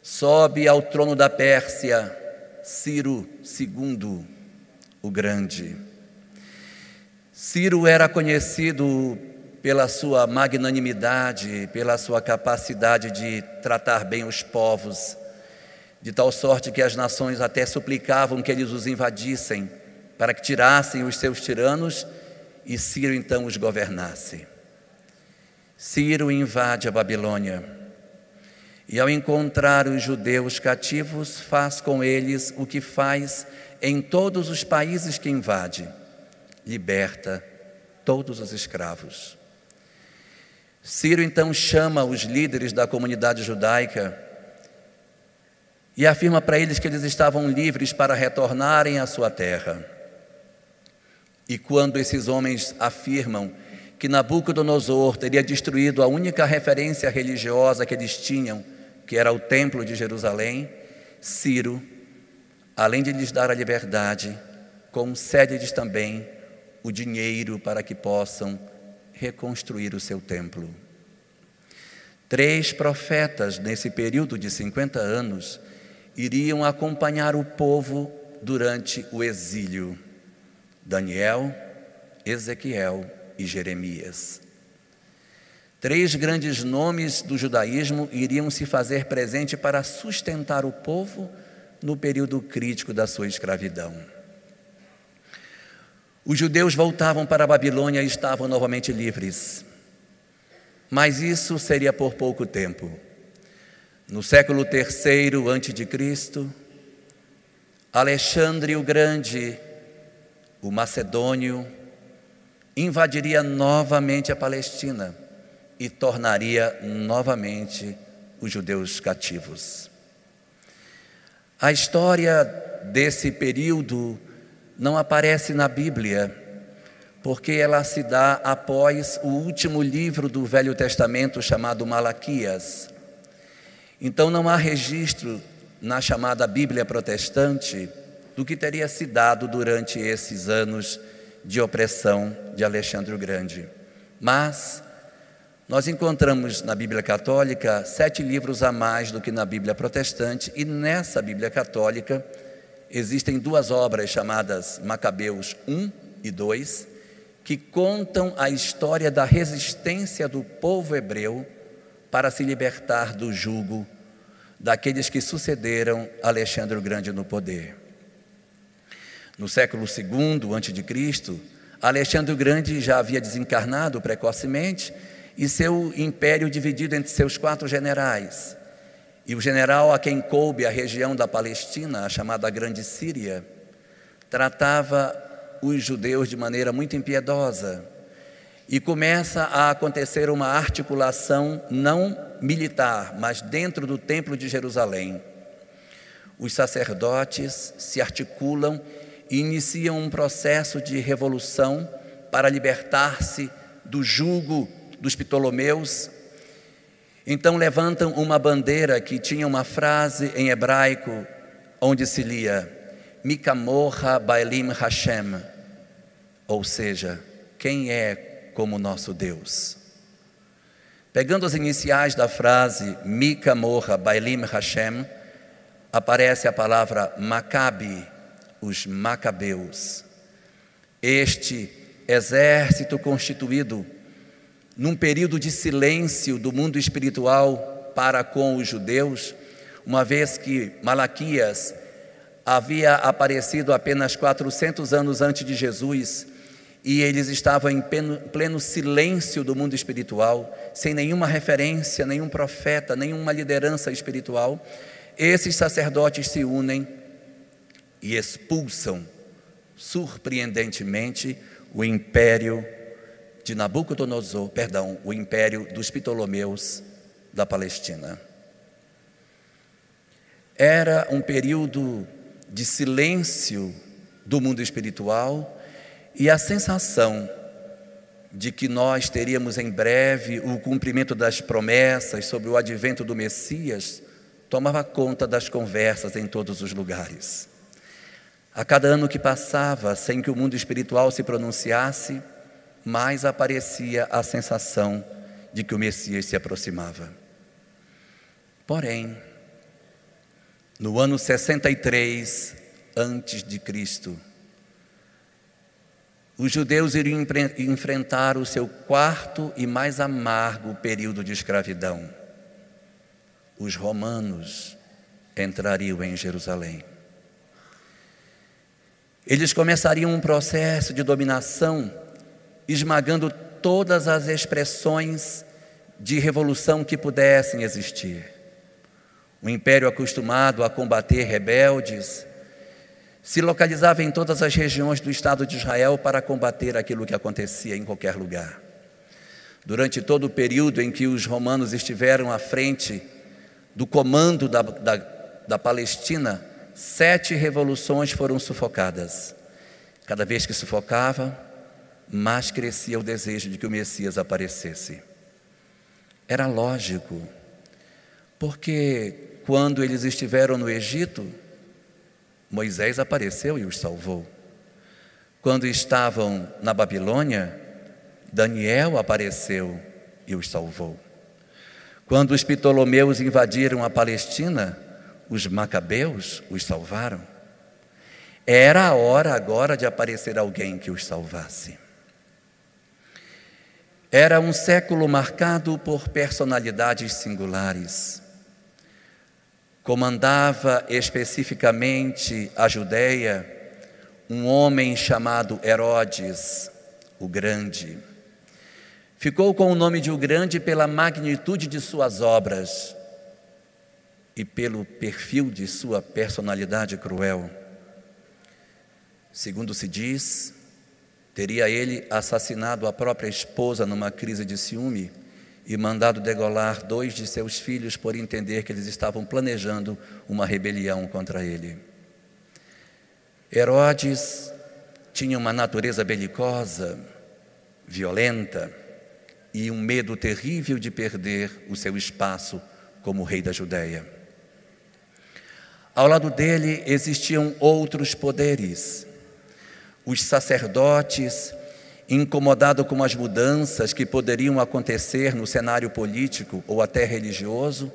sobe ao trono da Pérsia Ciro II, o Grande. Ciro era conhecido pela sua magnanimidade, pela sua capacidade de tratar bem os povos, de tal sorte que as nações até suplicavam que eles os invadissem, para que tirassem os seus tiranos e Ciro então os governasse. Ciro invade a Babilônia e, ao encontrar os judeus cativos, faz com eles o que faz em todos os países que invade: liberta todos os escravos. Ciro então chama os líderes da comunidade judaica e afirma para eles que eles estavam livres para retornarem à sua terra. E quando esses homens afirmam que Nabucodonosor teria destruído a única referência religiosa que eles tinham, que era o Templo de Jerusalém, Ciro, além de lhes dar a liberdade, concede-lhes também o dinheiro para que possam reconstruir o seu templo. 3 profetas, nesse período de 50 anos, iriam acompanhar o povo durante o exílio: Daniel, Ezequiel e Jeremias. 3 grandes nomes do judaísmo iriam se fazer presente para sustentar o povo no período crítico da sua escravidão. Os judeus voltavam para a Babilônia e estavam novamente livres. Mas isso seria por pouco tempo. No século III a.C., Alexandre o Grande, o macedônio, invadiria novamente a Palestina e tornaria novamente os judeus cativos. A história desse período não aparece na Bíblia, porque ela se dá após o último livro do Velho Testamento, chamado Malaquias. Então não há registro na chamada Bíblia protestante do que teria se dado durante esses anos de opressão de Alexandre o Grande. Mas nós encontramos na Bíblia católica 7 livros a mais do que na Bíblia protestante, e nessa Bíblia católica existem 2 obras chamadas Macabeus 1 e 2, que contam a história da resistência do povo hebreu para se libertar do jugo daqueles que sucederam Alexandre o Grande no poder. No século II a.C., Alexandre o Grande já havia desencarnado precocemente e seu império dividido entre seus 4 generais. E o general a quem coube a região da Palestina, a chamada Grande Síria, tratava os judeus de maneira muito impiedosa. E começa a acontecer uma articulação não militar, mas dentro do Templo de Jerusalém. Os sacerdotes se articulam e iniciam um processo de revolução para libertar-se do jugo dos Ptolomeus. Então levantam uma bandeira que tinha uma frase em hebraico, onde se lia Mikamoha Baalim Hashem, ou seja, quem é como nosso Deus? Pegando as iniciais da frase Mikamoha Baalim Hashem, aparece a palavra Macabe, os Macabeus. Este exército constituído num período de silêncio do mundo espiritual para com os judeus, uma vez que Malaquias havia aparecido apenas 400 anos antes de Jesus, e eles estavam em pleno silêncio do mundo espiritual, sem nenhuma referência, nenhum profeta, nenhuma liderança espiritual. Esses sacerdotes se unem e expulsam, surpreendentemente, o império de Nabucodonosor, o império dos Ptolomeus da Palestina. Era um período de silêncio do mundo espiritual, e a sensação de que nós teríamos em breve o cumprimento das promessas sobre o advento do Messias tomava conta das conversas em todos os lugares. A cada ano que passava sem que o mundo espiritual se pronunciasse, mais aparecia a sensação de que o Messias se aproximava. Porém, No ano 63 antes de Cristo, os judeus iriam enfrentar o seu quarto e mais amargo período de escravidão. Os romanos entrariam em Jerusalém. Eles começariam um processo de dominação, esmagando todas as expressões de revolução que pudessem existir. O império, acostumado a combater rebeldes, se localizava em todas as regiões do Estado de Israel para combater aquilo que acontecia em qualquer lugar. Durante todo o período em que os romanos estiveram à frente do comando da Palestina, 7 revoluções foram sufocadas. Cada vez que sufocava, mais crescia o desejo de que o Messias aparecesse. Era lógico, porque quando eles estiveram no Egito, Moisés apareceu e os salvou. Quando estavam na Babilônia, Daniel apareceu e os salvou. Quando os Ptolomeus invadiram a Palestina, os Macabeus os salvaram. Era a hora agora de aparecer alguém que os salvasse. Era um século marcado por personalidades singulares. Comandava especificamente a Judéia um homem chamado Herodes, o Grande. Ficou com o nome de o Grande pela magnitude de suas obras e pelo perfil de sua personalidade cruel. Segundo se diz, teria ele assassinado a própria esposa numa crise de ciúme e mandado degolar 2 de seus filhos por entender que eles estavam planejando uma rebelião contra ele. Herodes tinha uma natureza belicosa, violenta e um medo terrível de perder o seu espaço como rei da Judéia. Ao lado dele existiam outros poderes. Os sacerdotes, incomodados com as mudanças que poderiam acontecer no cenário político ou até religioso,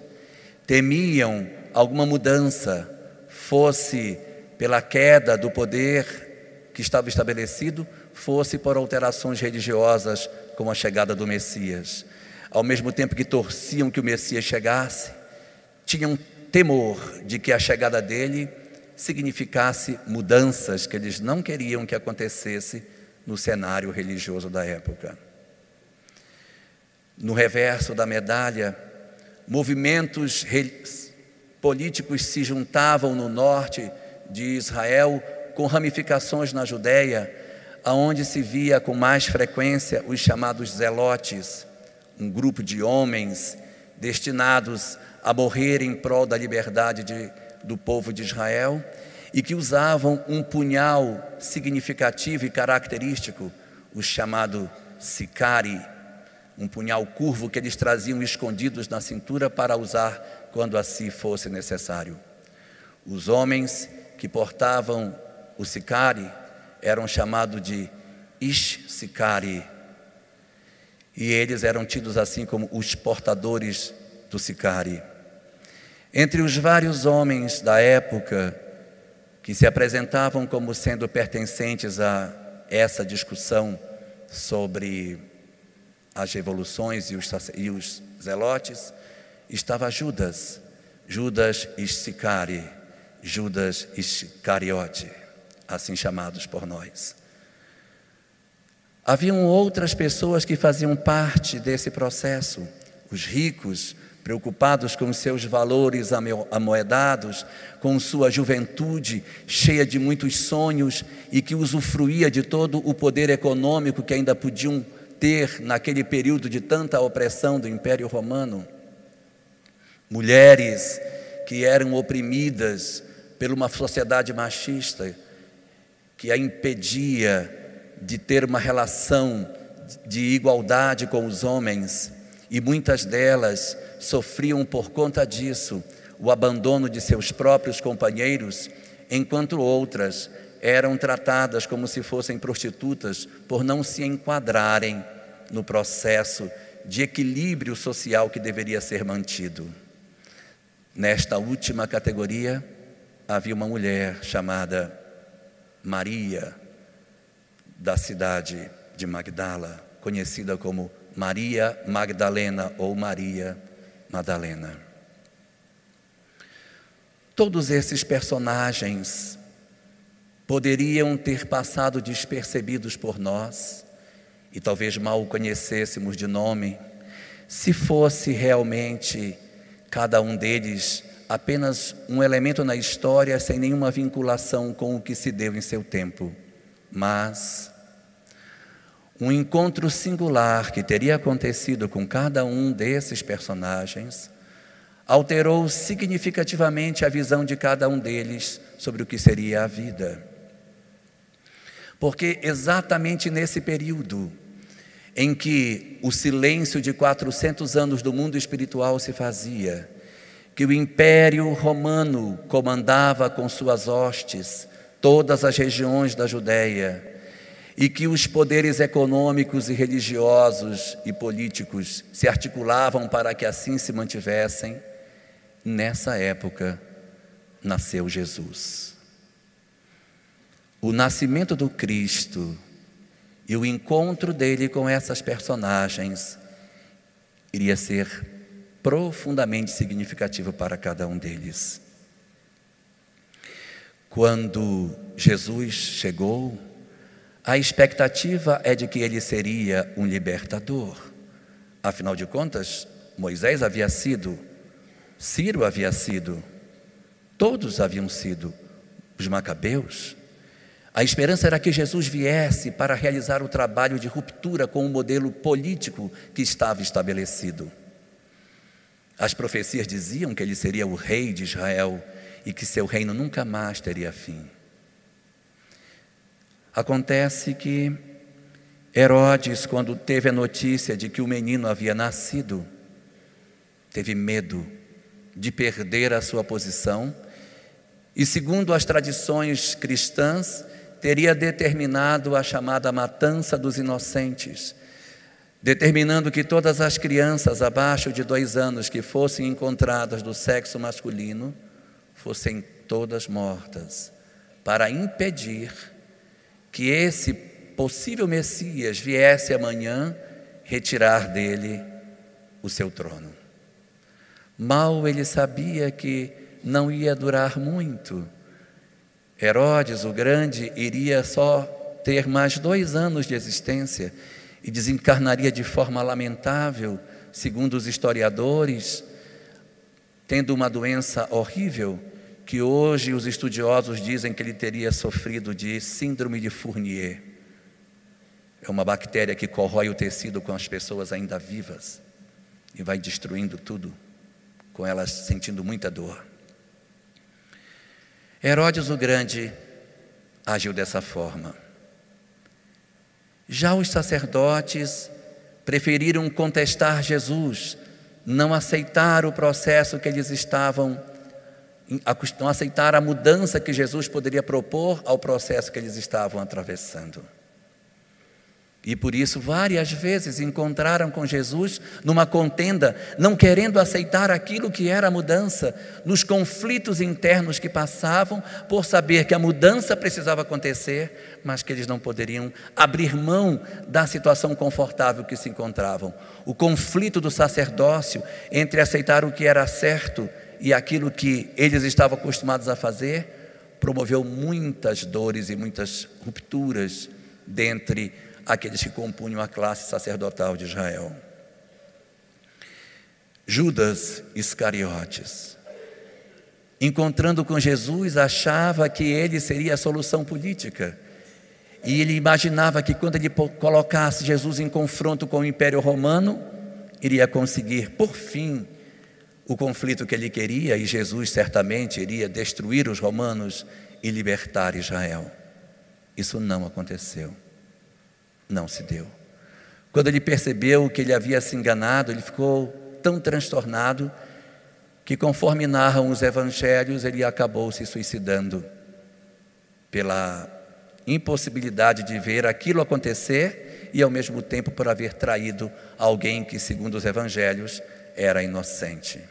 temiam alguma mudança, fosse pela queda do poder que estava estabelecido, fosse por alterações religiosas como a chegada do Messias. Ao mesmo tempo que torciam que o Messias chegasse, tinham temor de que a chegada dele significasse mudanças que eles não queriam que acontecesse no cenário religioso da época. No reverso da medalha, movimentos políticos se juntavam no norte de Israel, com ramificações na Judéia, aonde se via com mais frequência os chamados zelotes, um grupo de homens destinados a morrer em prol da liberdade do povo de Israel, e que usavam um punhal significativo e característico, o chamado sicari, um punhal curvo que eles traziam escondidos na cintura para usar quando assim fosse necessário. Os homens que portavam o sicari eram chamados de ish-sicari, e eles eram tidos assim como os portadores do sicari. Entre os vários homens da época que se apresentavam como sendo pertencentes a essa discussão sobre as revoluções e os zelotes, estava Judas Iscari, Judas Iscariote, assim chamados por nós. Haviam outras pessoas que faziam parte desse processo, os ricos, preocupados com seus valores amoedados, com sua juventude cheia de muitos sonhos e que usufruía de todo o poder econômico que ainda podiam ter naquele período de tanta opressão do Império Romano. Mulheres que eram oprimidas por uma sociedade machista que a impedia de ter uma relação de igualdade com os homens, e muitas delas sofriam por conta disso o abandono de seus próprios companheiros, enquanto outras eram tratadas como se fossem prostitutas por não se enquadrarem no processo de equilíbrio social que deveria ser mantido. Nesta última categoria havia uma mulher chamada Maria, da cidade de Magdala, conhecida como Maria Magdalena ou Maria Madalena. Todos esses personagens poderiam ter passado despercebidos por nós, e talvez mal o conhecêssemos de nome, se fosse realmente cada um deles apenas um elemento na história sem nenhuma vinculação com o que se deu em seu tempo. Mas um encontro singular que teria acontecido com cada um desses personagens alterou significativamente a visão de cada um deles sobre o que seria a vida. Porque exatamente nesse período em que o silêncio de 400 anos do mundo espiritual se fazia, que o Império Romano comandava com suas hostes todas as regiões da Judéia, e que os poderes econômicos e religiosos e políticos se articulavam para que assim se mantivessem, nessa época nasceu Jesus. O nascimento do Cristo e o encontro dele com essas personagens iria ser profundamente significativo para cada um deles. Quando Jesus chegou, a expectativa é de que ele seria um libertador. Afinal de contas, Moisés havia sido, Ciro havia sido, todos haviam sido, os macabeus. A esperança era que Jesus viesse para realizar o trabalho de ruptura com o modelo político que estava estabelecido. As profecias diziam que ele seria o rei de Israel e que seu reino nunca mais teria fim. Acontece que Herodes, quando teve a notícia de que o menino havia nascido, teve medo de perder a sua posição e, segundo as tradições cristãs, teria determinado a chamada matança dos inocentes, determinando que todas as crianças abaixo de 2 anos que fossem encontradas do sexo masculino fossem todas mortas, para impedir que esse possível Messias viesse amanhã retirar dele o seu trono. Mal ele sabia que não ia durar muito. Herodes, o Grande, iria só ter mais 2 anos de existência e desencarnaria de forma lamentável, segundo os historiadores, tendo uma doença horrível, que hoje os estudiosos dizem que ele teria sofrido de síndrome de Fournier. É uma bactéria que corrói o tecido com as pessoas ainda vivas e vai destruindo tudo, com elas sentindo muita dor. Herodes o Grande agiu dessa forma. Já os sacerdotes preferiram contestar Jesus, não aceitar o processo que eles não aceitar a mudança que Jesus poderia propor ao processo que eles estavam atravessando. E por isso várias vezes encontraram com Jesus numa contenda, não querendo aceitar aquilo que era a mudança, nos conflitos internos que passavam, por saber que a mudança precisava acontecer, mas que eles não poderiam abrir mão da situação confortável que se encontravam. O conflito do sacerdócio entre aceitar o que era certo e aquilo que eles estavam acostumados a fazer, promoveu muitas dores e muitas rupturas dentre aqueles que compunham a classe sacerdotal de Israel. Judas Iscariotes, encontrando com Jesus, achava que ele seria a solução política. E ele imaginava que quando ele colocasse Jesus em confronto com o Império Romano, iria conseguir, por fim, o conflito que ele queria, e Jesus certamente iria destruir os romanos e libertar Israel. Isso não aconteceu. Não se deu. Quando ele percebeu que ele havia se enganado, ele ficou tão transtornado que, conforme narram os evangelhos, ele acabou se suicidando pela impossibilidade de ver aquilo acontecer e, ao mesmo tempo, por haver traído alguém que, segundo os evangelhos, era inocente.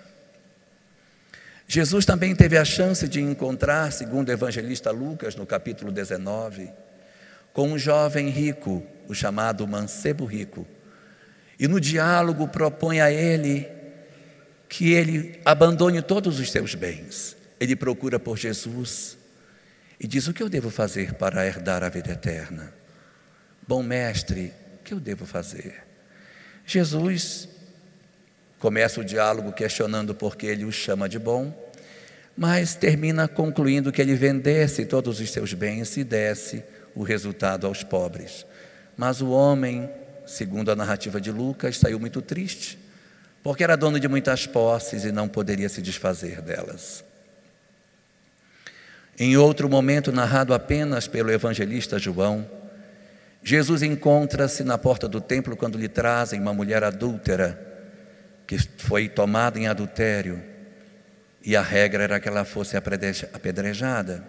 Jesus também teve a chance de encontrar, segundo o evangelista Lucas, no capítulo 19, com um jovem rico, o chamado mancebo rico, e no diálogo propõe a ele que ele abandone todos os seus bens. Ele procura por Jesus e diz: o que eu devo fazer para herdar a vida eterna? Bom mestre, o que eu devo fazer? Jesus começa o diálogo questionando por que ele o chama de bom, mas termina concluindo que ele vendesse todos os seus bens e desse o resultado aos pobres. Mas o homem, segundo a narrativa de Lucas, saiu muito triste, porque era dono de muitas posses e não poderia se desfazer delas. Em outro momento, narrado apenas pelo evangelista João, Jesus encontra-se na porta do templo quando lhe trazem uma mulher adúltera, que foi tomada em adultério, e a regra era que ela fosse apedrejada.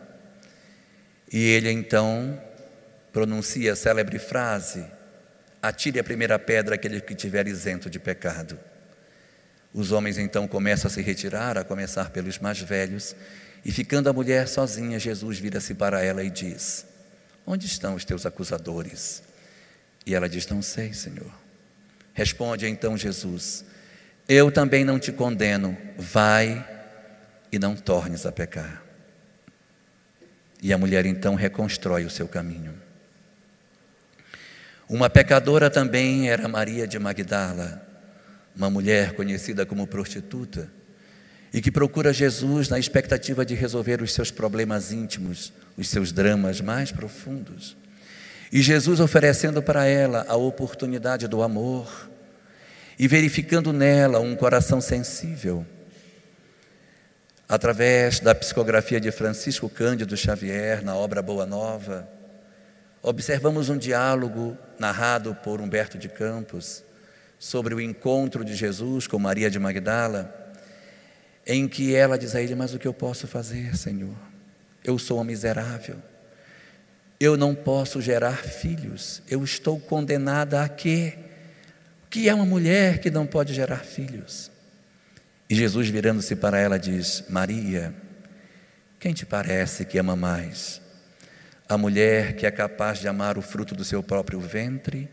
E ele então pronuncia a célebre frase: atire a primeira pedra aquele que estiver isento de pecado. Os homens então começam a se retirar, a começar pelos mais velhos, e ficando a mulher sozinha, Jesus vira-se para ela e diz: onde estão os teus acusadores? E ela diz: não sei, Senhor. Responde então Jesus: eu também não te condeno, vai e não tornes a pecar. E a mulher então reconstrói o seu caminho. Uma pecadora também era Maria de Magdala, uma mulher conhecida como prostituta, e que procura Jesus na expectativa de resolver os seus problemas íntimos, os seus dramas mais profundos. E Jesus oferecendo para ela a oportunidade do amor, e verificando nela um coração sensível, através da psicografia de Francisco Cândido Xavier, na obra Boa Nova, observamos um diálogo narrado por Humberto de Campos sobre o encontro de Jesus com Maria de Magdala, em que ela diz a ele: mas o que eu posso fazer, Senhor? Eu sou uma miserável, eu não posso gerar filhos, eu estou condenada a quê? O que é uma mulher que não pode gerar filhos? E Jesus, virando-se para ela, diz: Maria, quem te parece que ama mais? A mulher que é capaz de amar o fruto do seu próprio ventre,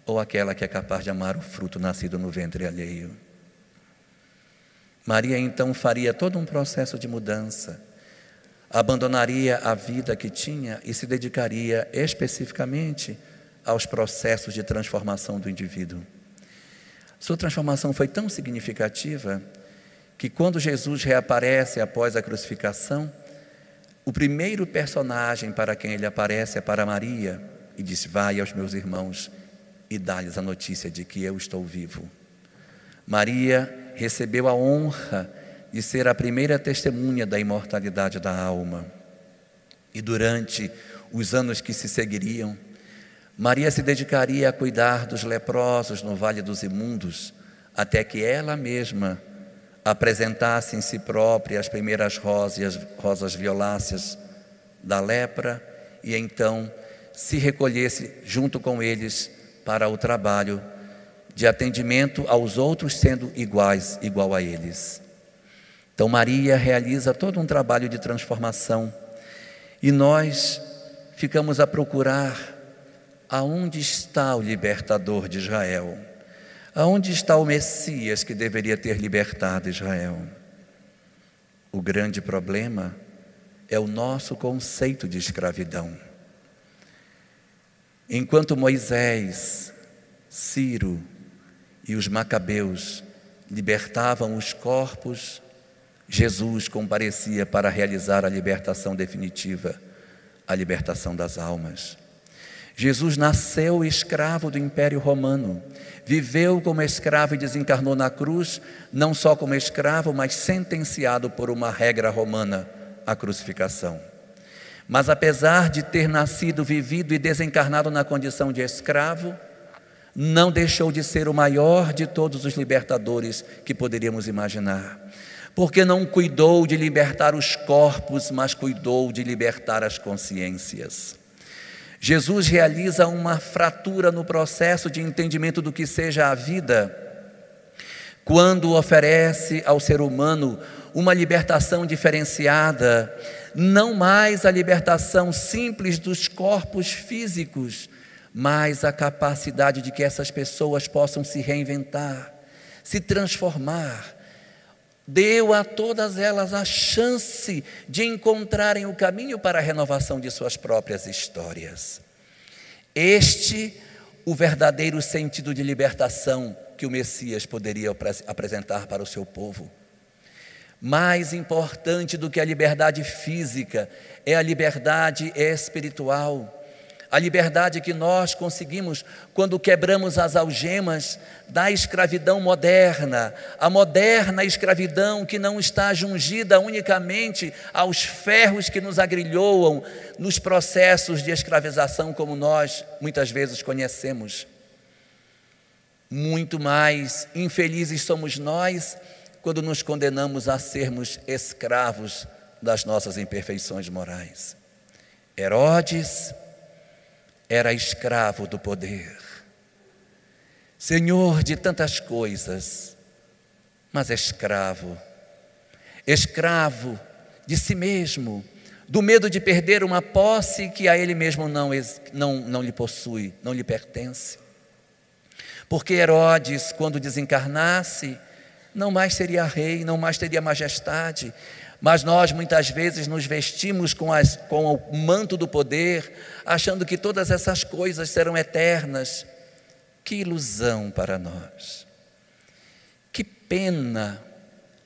ou aquela que é capaz de amar o fruto nascido no ventre alheio? Maria então faria todo um processo de mudança, abandonaria a vida que tinha e se dedicaria especificamente aos processos de transformação do indivíduo. Sua transformação foi tão significativa que, quando Jesus reaparece após a crucificação, o primeiro personagem para quem ele aparece é para Maria, e diz: vai aos meus irmãos e dá-lhes a notícia de que eu estou vivo. Maria recebeu a honra de ser a primeira testemunha da imortalidade da alma. E durante os anos que se seguiriam, Maria se dedicaria a cuidar dos leprosos no Vale dos Imundos, até que ela mesma apresentasse em si própria as primeiras rosas violáceas da lepra, e então se recolhesse junto com eles para o trabalho de atendimento aos outros, sendo igual a eles. Então Maria realiza todo um trabalho de transformação, e nós ficamos a procurar aonde está o libertador de Israel, aonde está o Messias que deveria ter libertado Israel. O grande problema é o nosso conceito de escravidão. Enquanto Moisés, Ciro e os macabeus libertavam os corpos, Jesus comparecia para realizar a libertação definitiva, a libertação das almas. Jesus nasceu escravo do Império Romano, viveu como escravo e desencarnou na cruz, não só como escravo, mas sentenciado por uma regra romana, a crucificação. Mas apesar de ter nascido, vivido e desencarnado na condição de escravo, não deixou de ser o maior de todos os libertadores que poderíamos imaginar, porque não cuidou de libertar os corpos, mas cuidou de libertar as consciências. Jesus realiza uma fratura no processo de entendimento do que seja a vida, quando oferece ao ser humano uma libertação diferenciada, não mais a libertação simples dos corpos físicos, mas a capacidade de que essas pessoas possam se reinventar, se transformar. Deu a todas elas a chance de encontrarem o caminho para a renovação de suas próprias histórias. O verdadeiro sentido de libertação que o Messias poderia apresentar para o seu povo. Mais importante do que a liberdade física é a liberdade espiritual. A liberdade que nós conseguimos quando quebramos as algemas da escravidão moderna, a moderna escravidão que não está jungida unicamente aos ferros que nos agrilhoam nos processos de escravização como nós muitas vezes conhecemos. Muito mais infelizes somos nós quando nos condenamos a sermos escravos das nossas imperfeições morais. Herodes era escravo do poder, senhor de tantas coisas, mas escravo de si mesmo, do medo de perder uma posse que a ele mesmo não lhe possui, não lhe pertence. Porque Herodes, quando desencarnasse, não mais seria rei, não mais teria majestade, mas nós muitas vezes nos vestimos com o manto do poder, achando que todas essas coisas serão eternas. Que ilusão para nós! Que pena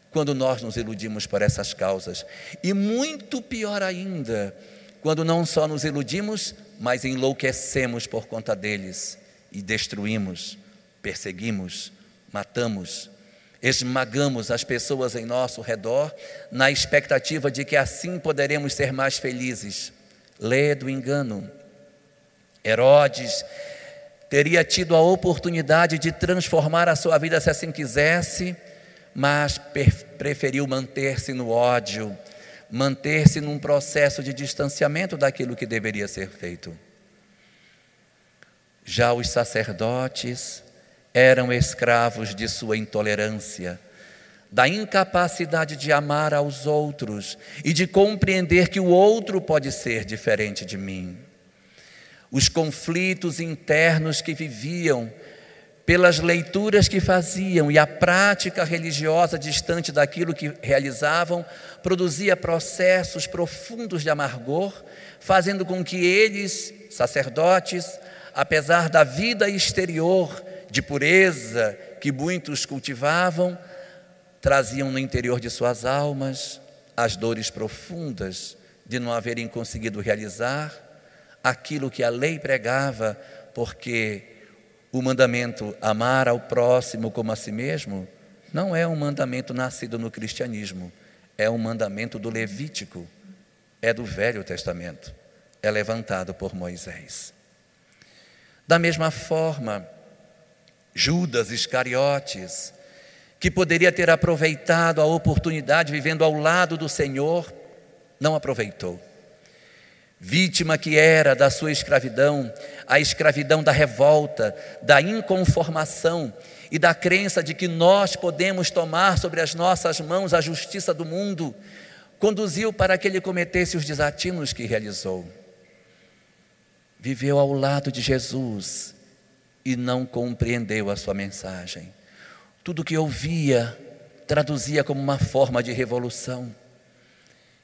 quando nós nos iludimos por essas causas. E muito pior ainda, quando não só nos iludimos, mas enlouquecemos por conta deles e destruímos, perseguimos, matamos, esmagamos as pessoas em nosso redor, na expectativa de que assim poderemos ser mais felizes. Lê do engano. Herodes teria tido a oportunidade de transformar a sua vida se assim quisesse, mas preferiu manter-se no ódio, manter-se num processo de distanciamento daquilo que deveria ser feito. Já os sacerdotes eram escravos de sua intolerância, da incapacidade de amar aos outros e de compreender que o outro pode ser diferente de mim. Os conflitos internos que viviam, pelas leituras que faziam e a prática religiosa distante daquilo que realizavam, produzia processos profundos de amargor, fazendo com que eles, sacerdotes, apesar da vida exterior de pureza que muitos cultivavam, traziam no interior de suas almas as dores profundas de não haverem conseguido realizar aquilo que a lei pregava, porque o mandamento amar ao próximo como a si mesmo não é um mandamento nascido no cristianismo, é um mandamento do Levítico, é do Velho Testamento, é levantado por Moisés. Da mesma forma, Judas Iscariotes, que poderia ter aproveitado a oportunidade vivendo ao lado do Senhor, não aproveitou. Vítima que era da sua escravidão, a escravidão da revolta, da inconformação e da crença de que nós podemos tomar sobre as nossas mãos a justiça do mundo, conduziu para que ele cometesse os desatinos que realizou. Viveu ao lado de Jesus e não compreendeu a sua mensagem. Tudo que ouvia, traduzia como uma forma de revolução.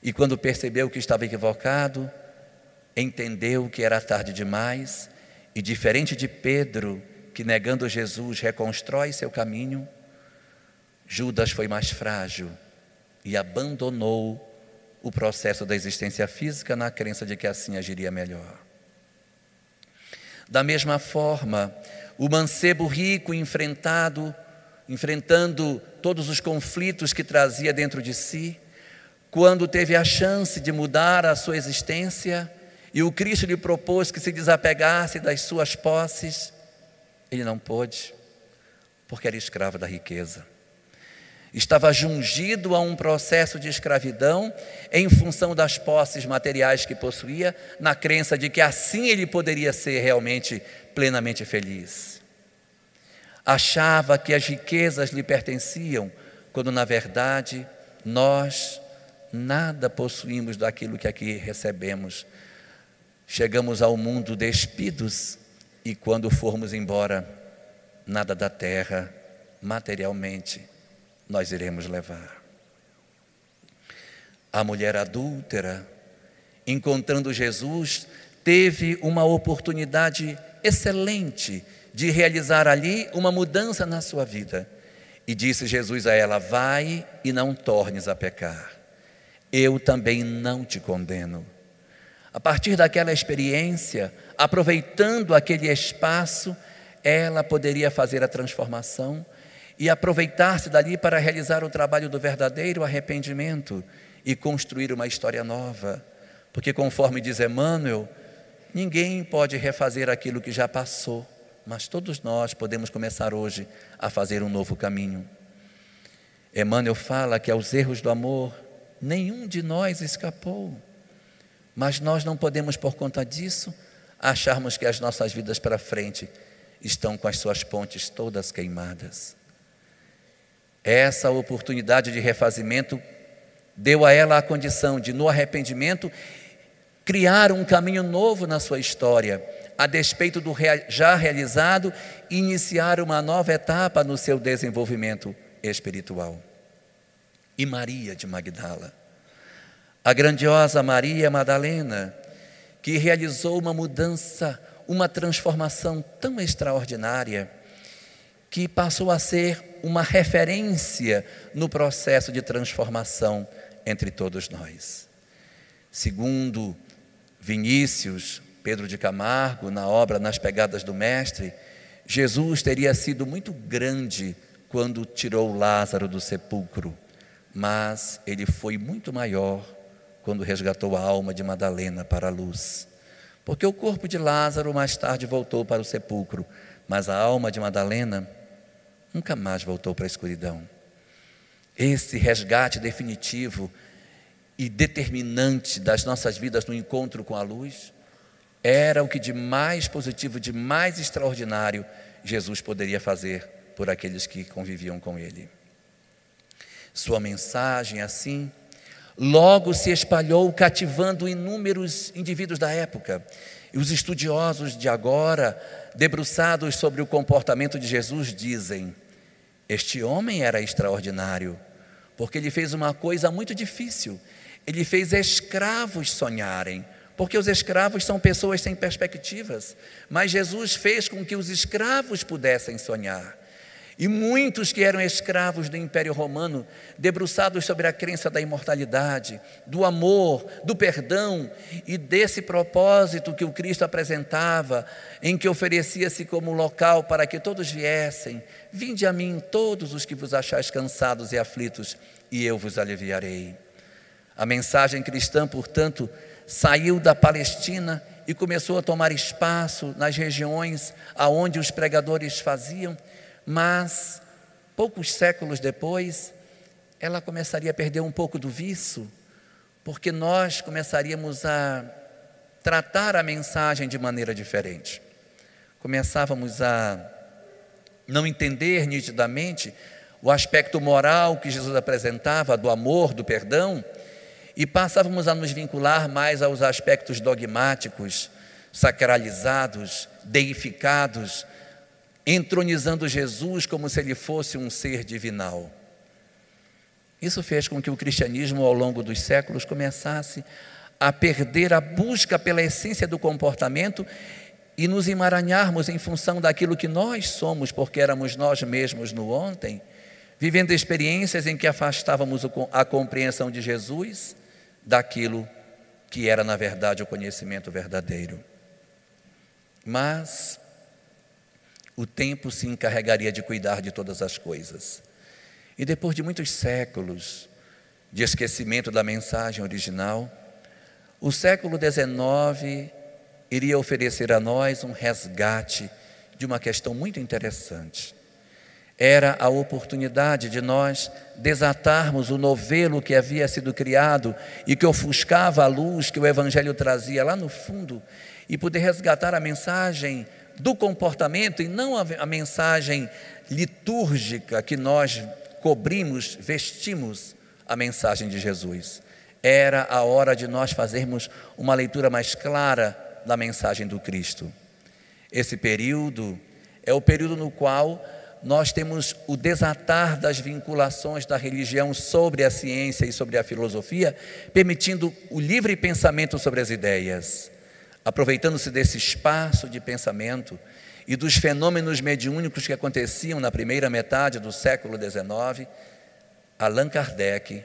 E quando percebeu que estava equivocado, entendeu que era tarde demais e, diferente de Pedro, que negando Jesus reconstrói seu caminho, Judas foi mais frágil e abandonou o processo da existência física na crença de que assim agiria melhor. Da mesma forma, o mancebo rico enfrentando todos os conflitos que trazia dentro de si, quando teve a chance de mudar a sua existência e o Cristo lhe propôs que se desapegasse das suas posses, ele não pôde, porque era escravo da riqueza. Estava jungido a um processo de escravidão em função das posses materiais que possuía, na crença de que assim ele poderia ser realmente plenamente feliz. Achava que as riquezas lhe pertenciam, quando na verdade Nós nada possuímos daquilo que aqui recebemos. Chegamos ao mundo despidos e quando formos embora, nada da terra, materialmente, nós iremos levar. A mulher adúltera, encontrando Jesus, teve uma oportunidade excelente de realizar ali uma mudança na sua vida. E disse Jesus a ela: vai e não tornes a pecar. Eu também não te condeno. A partir daquela experiência, aproveitando aquele espaço, ela poderia fazer a transformação e aproveitar-se dali para realizar o trabalho do verdadeiro arrependimento e construir uma história nova. Porque, conforme diz Emmanuel, ninguém pode refazer aquilo que já passou, mas todos nós podemos começar hoje a fazer um novo caminho. Emmanuel fala que aos erros do amor nenhum de nós escapou, mas nós não podemos, por conta disso, acharmos que as nossas vidas para frente estão com as suas pontes todas queimadas. Essa oportunidade de refazimento deu a ela a condição de, no arrependimento, criar um caminho novo na sua história, a despeito do já realizado, e iniciar uma nova etapa no seu desenvolvimento espiritual. E Maria de Magdala, a grandiosa Maria Madalena, que realizou uma mudança, uma transformação tão extraordinária, que passou a ser uma referência no processo de transformação entre todos nós. Segundo Vinícius Pedro de Camargo, na obra Nas Pegadas do Mestre, Jesus teria sido muito grande quando tirou Lázaro do sepulcro, mas ele foi muito maior quando resgatou a alma de Madalena para a luz. Porque o corpo de Lázaro mais tarde voltou para o sepulcro, mas a alma de Madalena nunca mais voltou para a escuridão. Esse resgate definitivo e determinante das nossas vidas no encontro com a luz era o que de mais positivo, de mais extraordinário Jesus poderia fazer por aqueles que conviviam com ele. Sua mensagem, assim, logo se espalhou, cativando inúmeros indivíduos da época. E os estudiosos de agora, debruçados sobre o comportamento de Jesus, dizem: este homem era extraordinário, porque ele fez uma coisa muito difícil. Ele fez escravos sonharem, porque os escravos são pessoas sem perspectivas, mas Jesus fez com que os escravos pudessem sonhar. E muitos que eram escravos do Império Romano, debruçados sobre a crença da imortalidade, do amor, do perdão e desse propósito que o Cristo apresentava, em que oferecia-se como local para que todos viessem: vinde a mim todos os que vos achais cansados e aflitos, e eu vos aliviarei. A mensagem cristã, portanto, saiu da Palestina e começou a tomar espaço nas regiões aonde os pregadores faziam, mas poucos séculos depois ela começaria a perder um pouco do viço, porque nós começaríamos a tratar a mensagem de maneira diferente. Começávamos a não entender nitidamente o aspecto moral que Jesus apresentava, do amor, do perdão, e passávamos a nos vincular mais aos aspectos dogmáticos, sacralizados, deificados, entronizando Jesus como se ele fosse um ser divinal. Isso fez com que o cristianismo, ao longo dos séculos, começasse a perder a busca pela essência do comportamento e nos emaranharmos em função daquilo que nós somos, porque éramos nós mesmos no ontem, vivendo experiências em que afastávamos a compreensão de Jesus daquilo que era, na verdade, o conhecimento verdadeiro. Mas o tempo se encarregaria de cuidar de todas as coisas. E depois de muitos séculos de esquecimento da mensagem original, o século XIX iria oferecer a nós um resgate de uma questão muito interessante. Era a oportunidade de nós desatarmos o novelo que havia sido criado e que ofuscava a luz que o Evangelho trazia lá no fundo, e poder resgatar a mensagem do comportamento e não a mensagem litúrgica que nós cobrimos, vestimos a mensagem de Jesus. Era a hora de nós fazermos uma leitura mais clara da mensagem do Cristo. Esse período é o período no qual nós temos o desatar das vinculações da religião sobre a ciência e sobre a filosofia, permitindo o livre pensamento sobre as ideias. Aproveitando-se desse espaço de pensamento e dos fenômenos mediúnicos que aconteciam na primeira metade do século XIX, Allan Kardec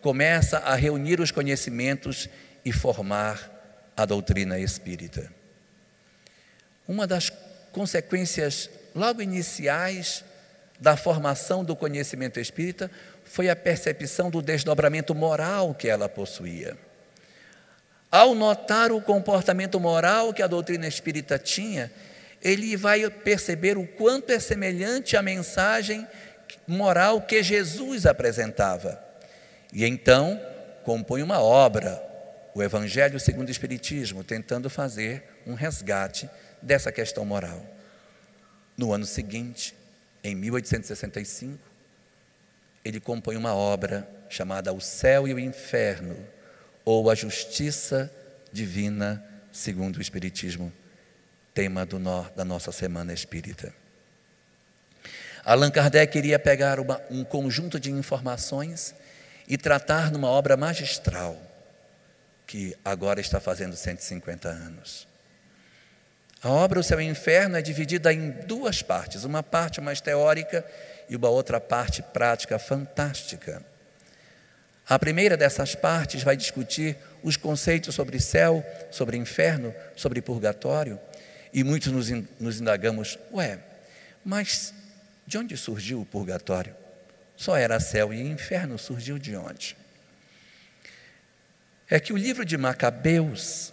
começa a reunir os conhecimentos e formar a doutrina espírita. Uma das consequências logo iniciais da formação do conhecimento espírita foi a percepção do desdobramento moral que ela possuía. Ao notar o comportamento moral que a doutrina espírita tinha, ele vai perceber o quanto é semelhante à mensagem moral que Jesus apresentava. E então compõe uma obra, o Evangelho segundo o Espiritismo, tentando fazer um resgate dessa questão moral. No ano seguinte, em 1865, ele compõe uma obra chamada O Céu e o Inferno, ou A Justiça Divina segundo o Espiritismo, tema da nossa Semana Espírita. Allan Kardec queria pegar um conjunto de informações e tratar numa obra magistral, que agora está fazendo 150 anos. A obra O Céu e o Inferno é dividida em duas partes, uma parte mais teórica e uma outra parte prática fantástica. A primeira dessas partes vai discutir os conceitos sobre céu, sobre inferno, sobre purgatório, e muitos nos indagamos, mas de onde surgiu o purgatório? Só era céu e inferno, surgiu de onde? É que o livro de Macabeus,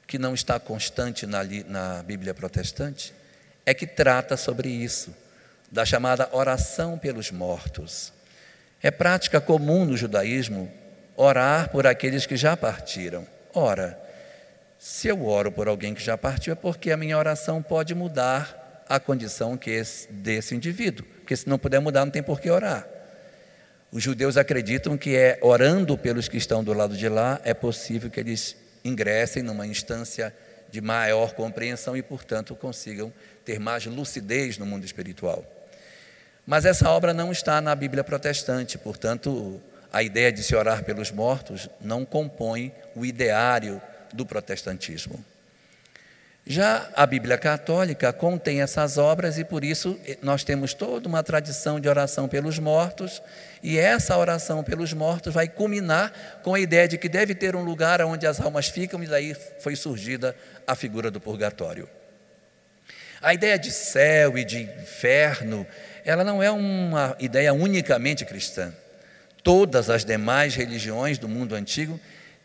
que não está constante na Bíblia protestante, é que trata sobre isso, da chamada oração pelos mortos. É prática comum no judaísmo orar por aqueles que já partiram. Ora, se eu oro por alguém que já partiu, é porque a minha oração pode mudar a condição desse indivíduo, porque se não puder mudar, não tem por que orar. Os judeus acreditam que orando pelos que estão do lado de lá, é possível que eles ingressem numa instância de maior compreensão e, portanto, consigam ter mais lucidez no mundo espiritual. Mas essa obra não está na Bíblia protestante, portanto, a ideia de se orar pelos mortos não compõe o ideário do protestantismo. Já a Bíblia católica contém essas obras e, por isso, nós temos toda uma tradição de oração pelos mortos, e essa oração pelos mortos vai culminar com a ideia de que deve ter um lugar onde as almas ficam, e daí foi surgida a figura do purgatório. A ideia de céu e de inferno, ela não é uma ideia unicamente cristã. Todas as demais religiões do mundo antigo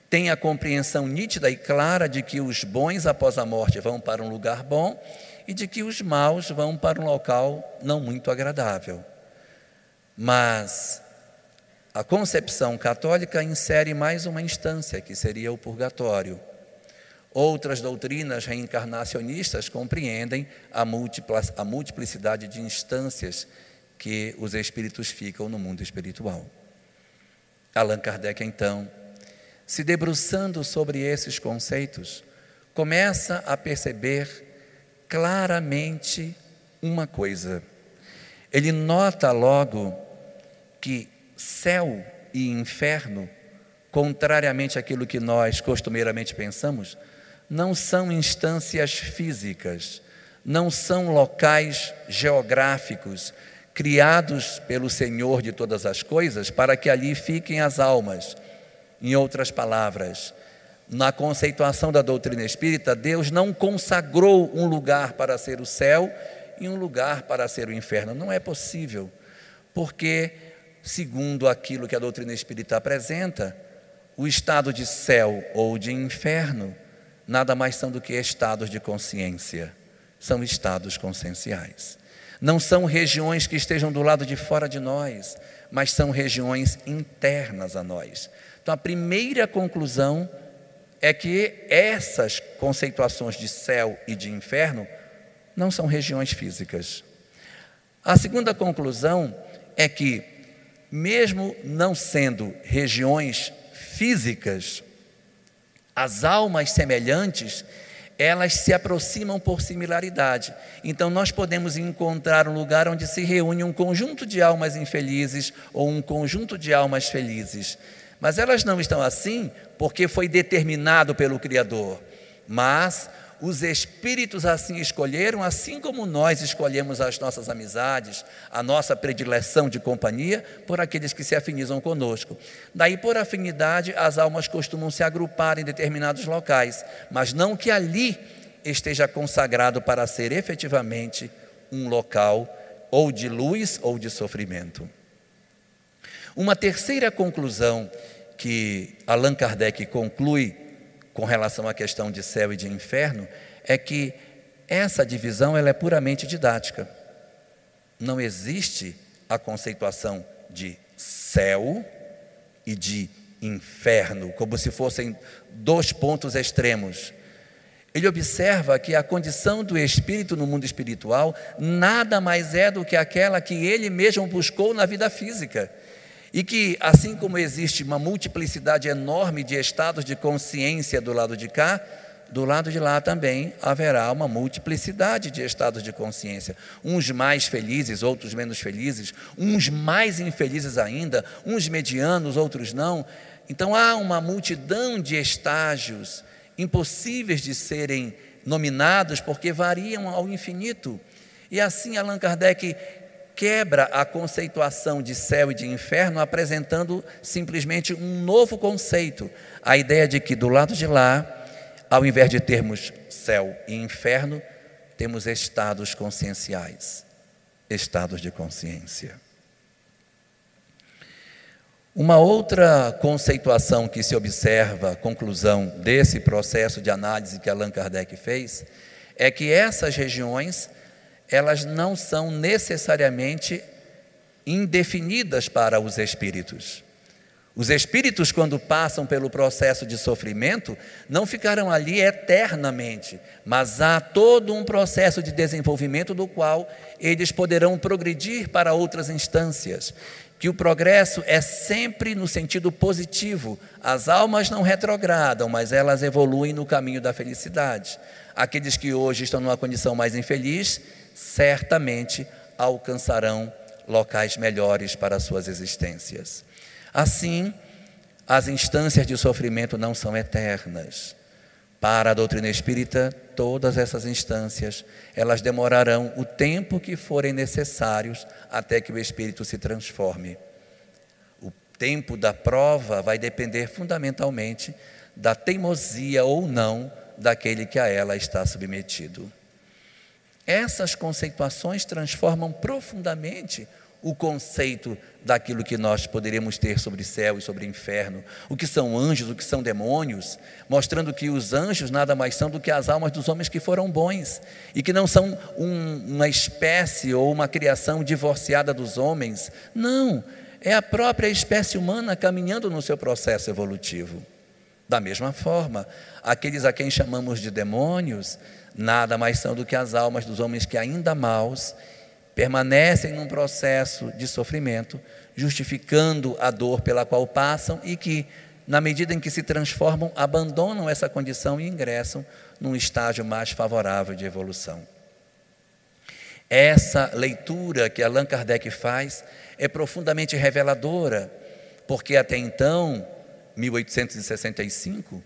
têm a compreensão nítida e clara de que os bons após a morte vão para um lugar bom e de que os maus vão para um local não muito agradável. Mas a concepção católica insere mais uma instância, que seria o purgatório. Outras doutrinas reencarnacionistas compreendem a multiplicidade de instâncias que os espíritos ficam no mundo espiritual. Allan Kardec, então, se debruçando sobre esses conceitos, começa a perceber claramente uma coisa. Ele nota logo que céu e inferno, contrariamente àquilo que nós costumeiramente pensamos, não são instâncias físicas, não são locais geográficos criados pelo Senhor de todas as coisas para que ali fiquem as almas. Em outras palavras, na conceituação da doutrina espírita, Deus não consagrou um lugar para ser o céu e um lugar para ser o inferno. Não é possível, porque, segundo aquilo que a doutrina espírita apresenta, o estado de céu ou de inferno nada mais são do que estados de consciência, são estados conscienciais. Não são regiões que estejam do lado de fora de nós, mas são regiões internas a nós. Então, a primeira conclusão é que essas conceituações de céu e de inferno não são regiões físicas. A segunda conclusão é que, mesmo não sendo regiões físicas, as almas semelhantes, elas se aproximam por similaridade. Então nós podemos encontrar um lugar onde se reúne um conjunto de almas infelizes ou um conjunto de almas felizes. Mas elas não estão assim porque foi determinado pelo Criador. Mas os espíritos assim escolheram, assim como nós escolhemos as nossas amizades, a nossa predileção de companhia por aqueles que se afinizam conosco. Daí, por afinidade, as almas costumam se agrupar em determinados locais, mas não que ali esteja consagrado para ser efetivamente um local ou de luz ou de sofrimento. Uma terceira conclusão que Allan Kardec conclui com relação à questão de céu e de inferno, é que essa divisão ela é puramente didática. Não existe a conceituação de céu e de inferno, como se fossem dois pontos extremos. Ele observa que a condição do espírito no mundo espiritual nada mais é do que aquela que ele mesmo buscou na vida física. E que, assim como existe uma multiplicidade enorme de estados de consciência do lado de cá, do lado de lá também haverá uma multiplicidade de estados de consciência. Uns mais felizes, outros menos felizes, uns mais infelizes ainda, uns medianos, outros não. Então há uma multidão de estágios impossíveis de serem nominados, porque variam ao infinito. E assim Allan Kardec quebra a conceituação de céu e de inferno, apresentando simplesmente um novo conceito. A ideia de que do lado de lá, ao invés de termos céu e inferno, temos estados conscienciais, estados de consciência. Uma outra conceituação que se observa, conclusão desse processo de análise que Allan Kardec fez, é que essas regiões elas não são necessariamente indefinidas para os espíritos. Os espíritos, quando passam pelo processo de sofrimento, não ficarão ali eternamente, mas há todo um processo de desenvolvimento do qual eles poderão progredir para outras instâncias, que o progresso é sempre no sentido positivo. As almas não retrogradam, mas elas evoluem no caminho da felicidade. Aqueles que hoje estão numa condição mais infeliz, certamente alcançarão locais melhores para suas existências. Assim, as instâncias de sofrimento não são eternas. Para a doutrina espírita, todas essas instâncias, elas demorarão o tempo que forem necessários até que o espírito se transforme. O tempo da prova vai depender fundamentalmente da teimosia ou não daquele que a ela está submetido. Essas conceituações transformam profundamente o conceito daquilo que nós poderíamos ter sobre céu e sobre inferno, o que são anjos, o que são demônios, mostrando que os anjos nada mais são do que as almas dos homens que foram bons, e que não são uma espécie ou uma criação divorciada dos homens. Não, é a própria espécie humana caminhando no seu processo evolutivo. Da mesma forma, aqueles a quem chamamos de demônios, nada mais são do que as almas dos homens que ainda maus permanecem num processo de sofrimento, justificando a dor pela qual passam e que, na medida em que se transformam, abandonam essa condição e ingressam num estágio mais favorável de evolução. Essa leitura que Allan Kardec faz é profundamente reveladora, porque até então, 1865,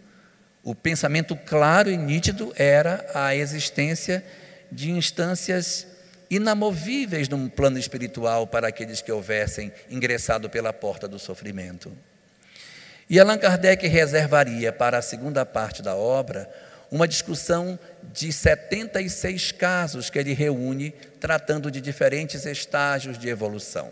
o pensamento claro e nítido era a existência de instâncias inamovíveis num plano espiritual para aqueles que houvessem ingressado pela porta do sofrimento. E Allan Kardec reservaria para a segunda parte da obra uma discussão de 76 casos que ele reúne, tratando de diferentes estágios de evolução.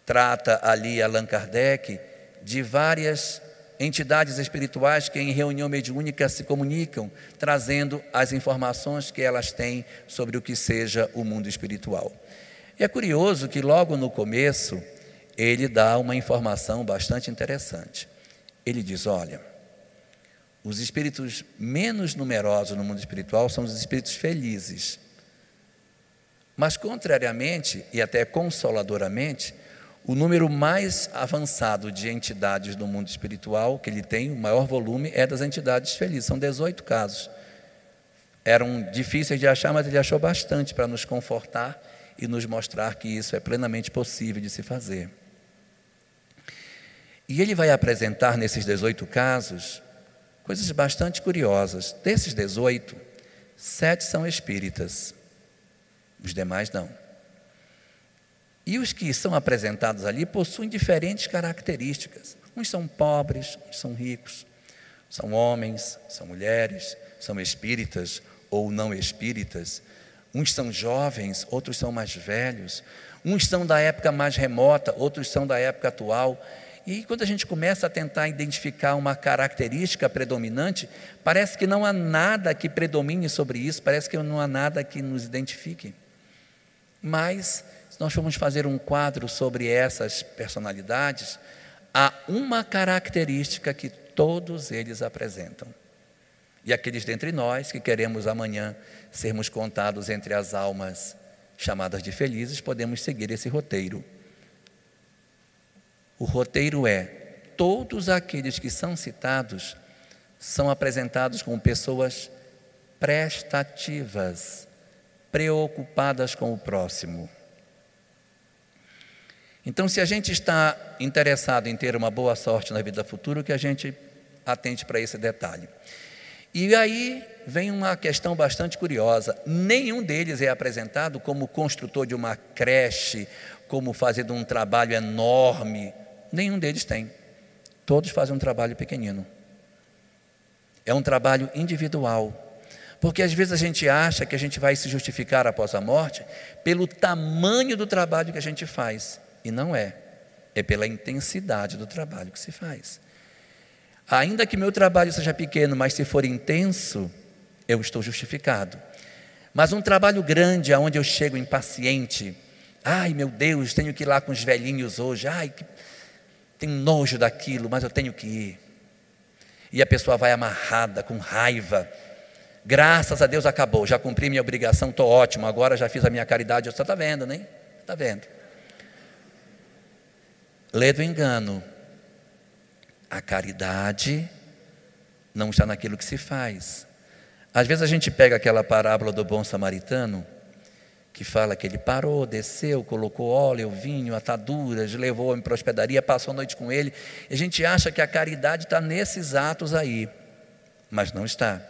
Trata ali Allan Kardec de várias entidades espirituais que em reunião mediúnica se comunicam, trazendo as informações que elas têm sobre o que seja o mundo espiritual. E é curioso que logo no começo, ele dá uma informação bastante interessante. Ele diz, olha, os espíritos menos numerosos no mundo espiritual são os espíritos felizes. Mas, contrariamente, e até consoladoramente, O número mais avançado de entidades do mundo espiritual que ele tem, o maior volume, é das entidades felizes. São 18 casos. Eram difíceis de achar, mas ele achou bastante para nos confortar e nos mostrar que isso é plenamente possível de se fazer. E ele vai apresentar nesses 18 casos coisas bastante curiosas. Desses 18, 7 são espíritas, os demais não. E os que são apresentados ali possuem diferentes características. Uns são pobres, uns são ricos, são homens, são mulheres, são espíritas ou não espíritas. Uns são jovens, outros são mais velhos. Uns são da época mais remota, outros são da época atual. E quando a gente começa a tentar identificar uma característica predominante, parece que não há nada que predomine sobre isso, parece que não há nada que nos identifique. Mas, se nós formos fazer um quadro sobre essas personalidades, há uma característica que todos eles apresentam. E aqueles dentre nós que queremos amanhã sermos contados entre as almas chamadas de felizes, podemos seguir esse roteiro. O roteiro é: todos aqueles que são citados são apresentados como pessoas prestativas, preocupadas com o próximo. Então, se a gente está interessado em ter uma boa sorte na vida futura, que a gente atente para esse detalhe. E aí vem uma questão bastante curiosa: nenhum deles é apresentado como construtor de uma creche, como fazendo um trabalho enorme. Nenhum deles tem. Todos fazem um trabalho pequenino. É um trabalho individual. Porque às vezes a gente acha que a gente vai se justificar após a morte pelo tamanho do trabalho que a gente faz. E não é. É pela intensidade do trabalho que se faz. Ainda que meu trabalho seja pequeno, mas se for intenso, eu estou justificado. Mas um trabalho grande, aonde eu chego impaciente, ai meu Deus, tenho que ir lá com os velhinhos hoje, ai, tenho nojo daquilo, mas eu tenho que ir. E a pessoa vai amarrada, com raiva. Graças a Deus acabou, já cumpri minha obrigação, estou ótimo, agora já fiz a minha caridade. Você está vendo, né? Está vendo? Lê do engano. A caridade não está naquilo que se faz. Às vezes a gente pega aquela parábola do bom samaritano, que fala que ele parou, desceu, colocou óleo, vinho, ataduras, levou o homem para a hospedaria, passou a noite com ele. E a gente acha que a caridade está nesses atos aí, mas não está.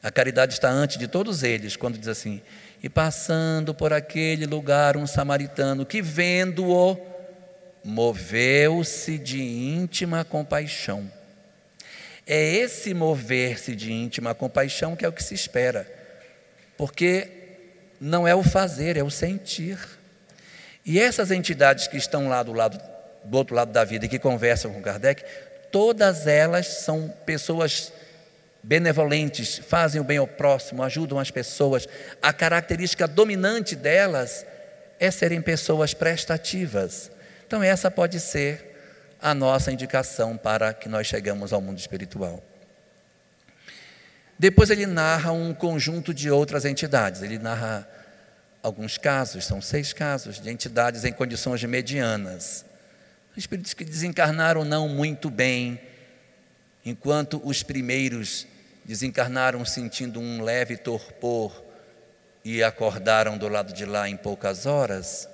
A caridade está antes de todos eles, quando diz assim: e passando por aquele lugar um samaritano, que vendo-o, moveu-se de íntima compaixão. É esse mover-se de íntima compaixão que é o que se espera, porque não é o fazer, é o sentir. E essas entidades que estão lá do outro lado da vida e que conversam com Kardec, todas elas são pessoas benevolentes, fazem o bem ao próximo, ajudam as pessoas. A característica dominante delas é serem pessoas prestativas. Então essa pode ser a nossa indicação para que nós chegamos ao mundo espiritual. Depois ele narra um conjunto de outras entidades. Ele narra alguns casos, são 6 casos, de entidades em condições medianas. Espíritos que desencarnaram não muito bem, enquanto os primeiros desencarnaram sentindo um leve torpor e acordaram do lado de lá em poucas horas,